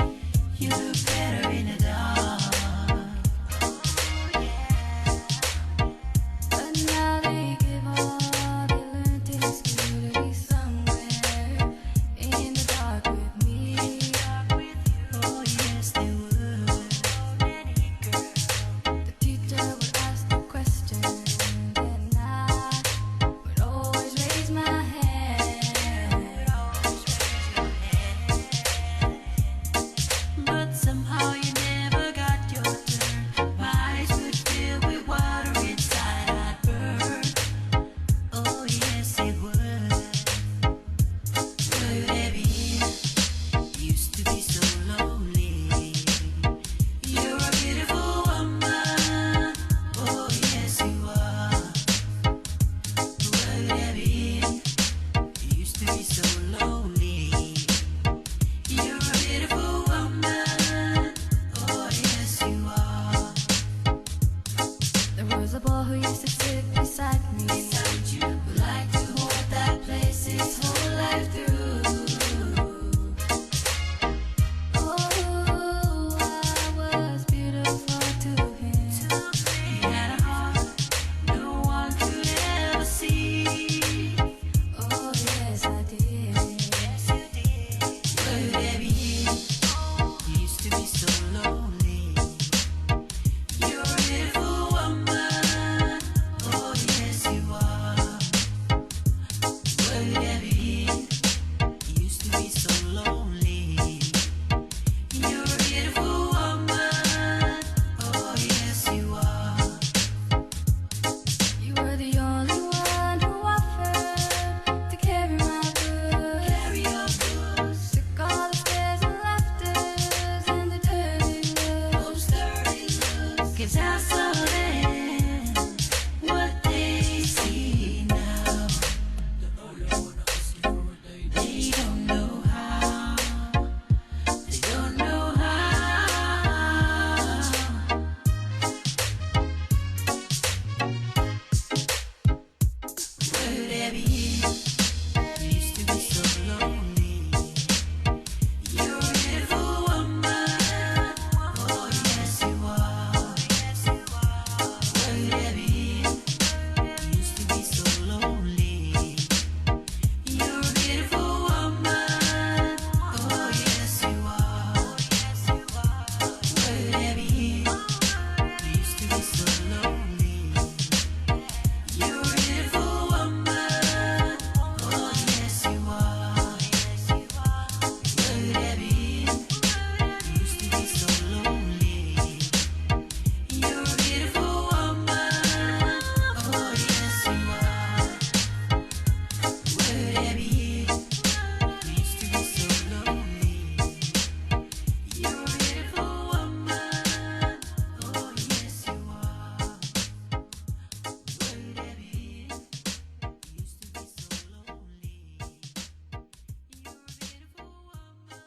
you look better in the dark. But now they give up, they learned it's good to be somewhere in the dark with me. Oh yes they would. The teacher would ask the question, and I would always raise my hand. But somehow you never got your turn. My eyes would fill with water inside I'd burn. Oh yes it would. Would it be? Used to be so lonely. You're a beautiful woman. Oh yes you are. Would it be? Used to be so lonely. You're a beautiful woman. Oh yes you are. There was a boy who used to sit beside me, who liked to hold that place his whole life through. Oh, I was beautiful to him. He had a heart no one could ever see. Oh yes, I did. Yes you did. Would it be? You used to be so lonely. You're a beautiful woman. Oh yes you are. Would it be? You used to be so lonely. You're a beautiful woman. Oh yes you are. You were the only one who offered to carry my books. Carry your books. Took all the stairs and laughters and the dirty looks. Those dirty looks. 'Cause I saw them what they see now. They don't know how. They don't know how. Would it be? You used to be so lonely. You're a beautiful woman. Oh yes you are. Would it be? You used to be so lonely. You're a beautiful woman. Oh yes you are. Would it be? You used to be so lonely. You're a beautiful woman. Oh yes you are. Would it be? You used to be so lonely. You're a beautiful woman. Oh yes you are. Would it be? You used to be so lonely. You're a beautiful woman. Oh yes you are. Would it be? You used to be so lonely. You're a beautiful woman.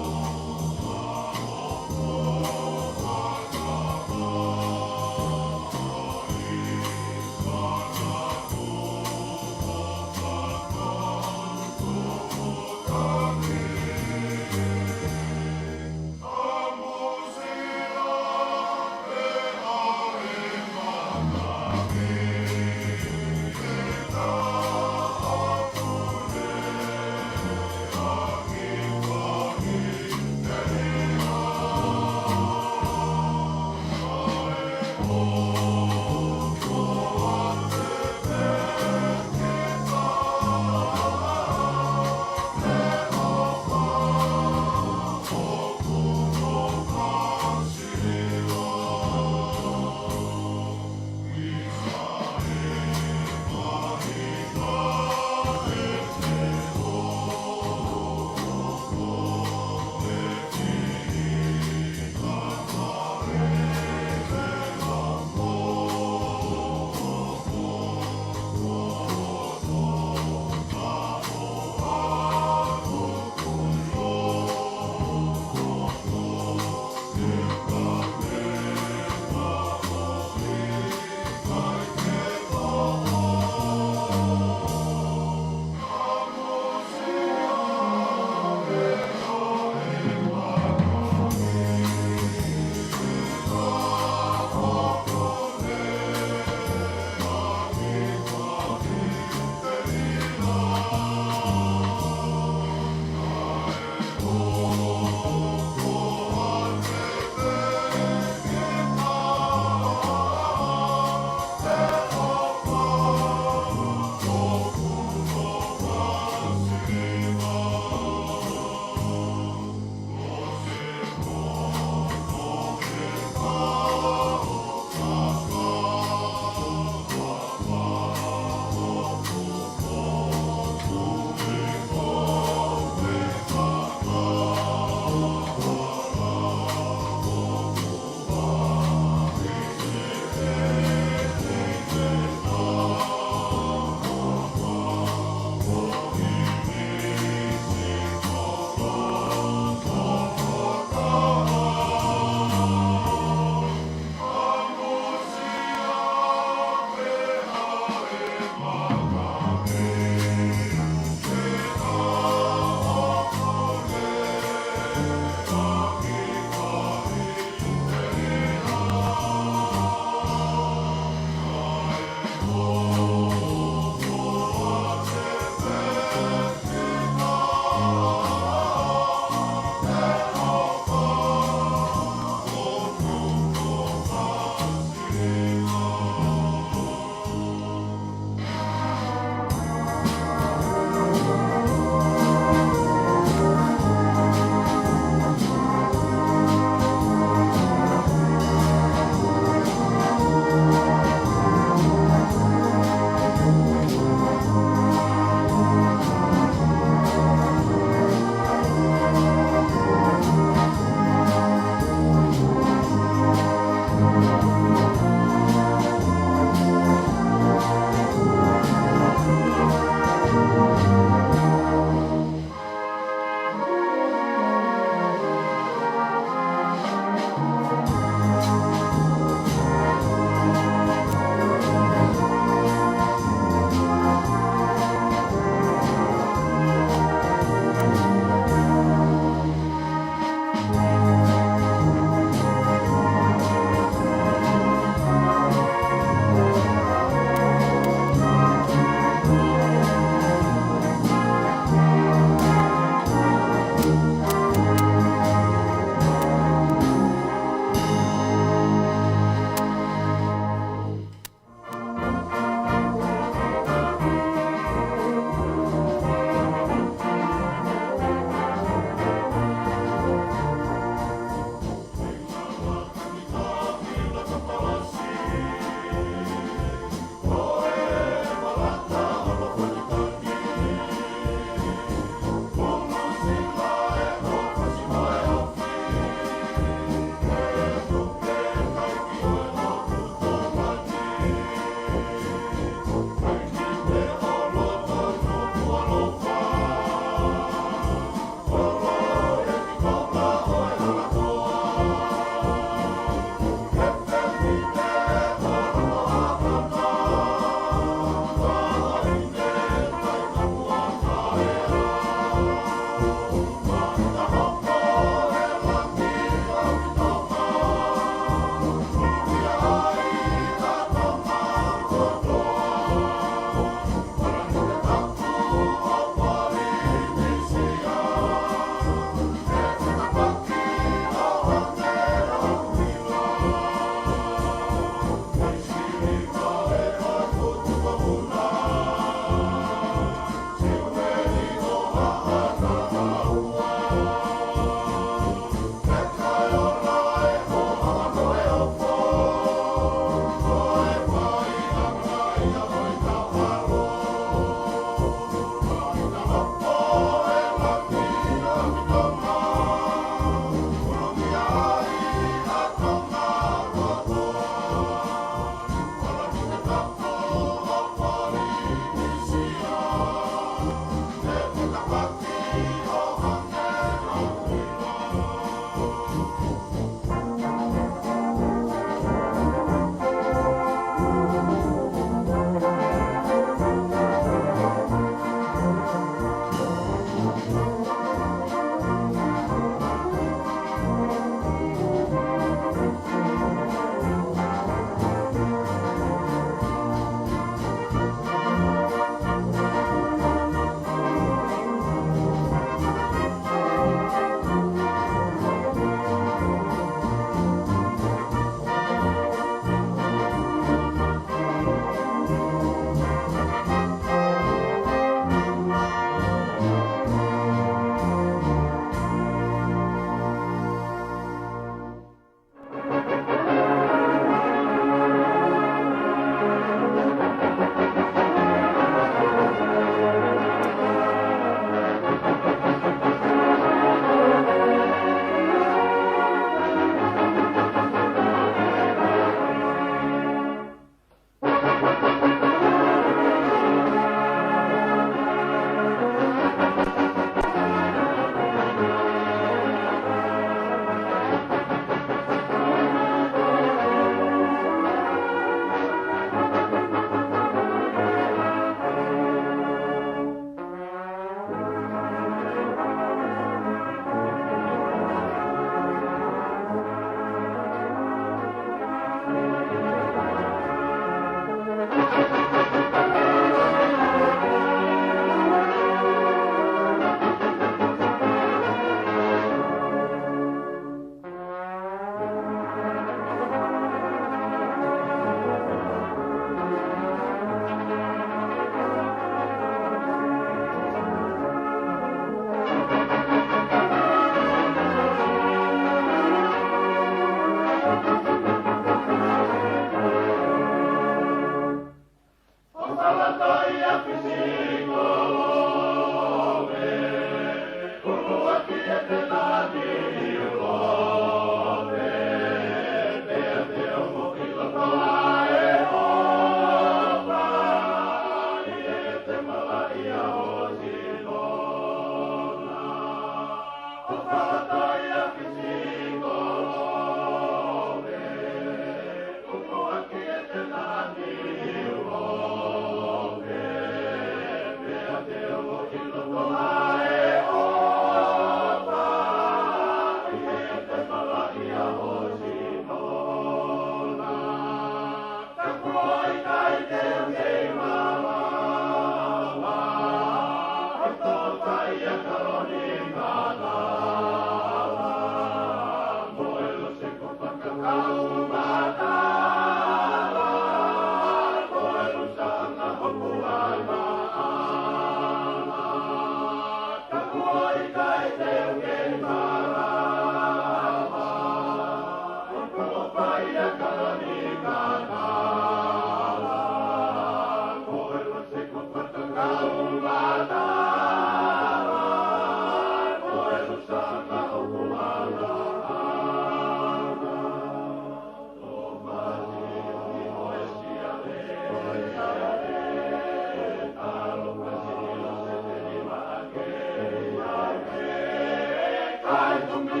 Ai, tu mi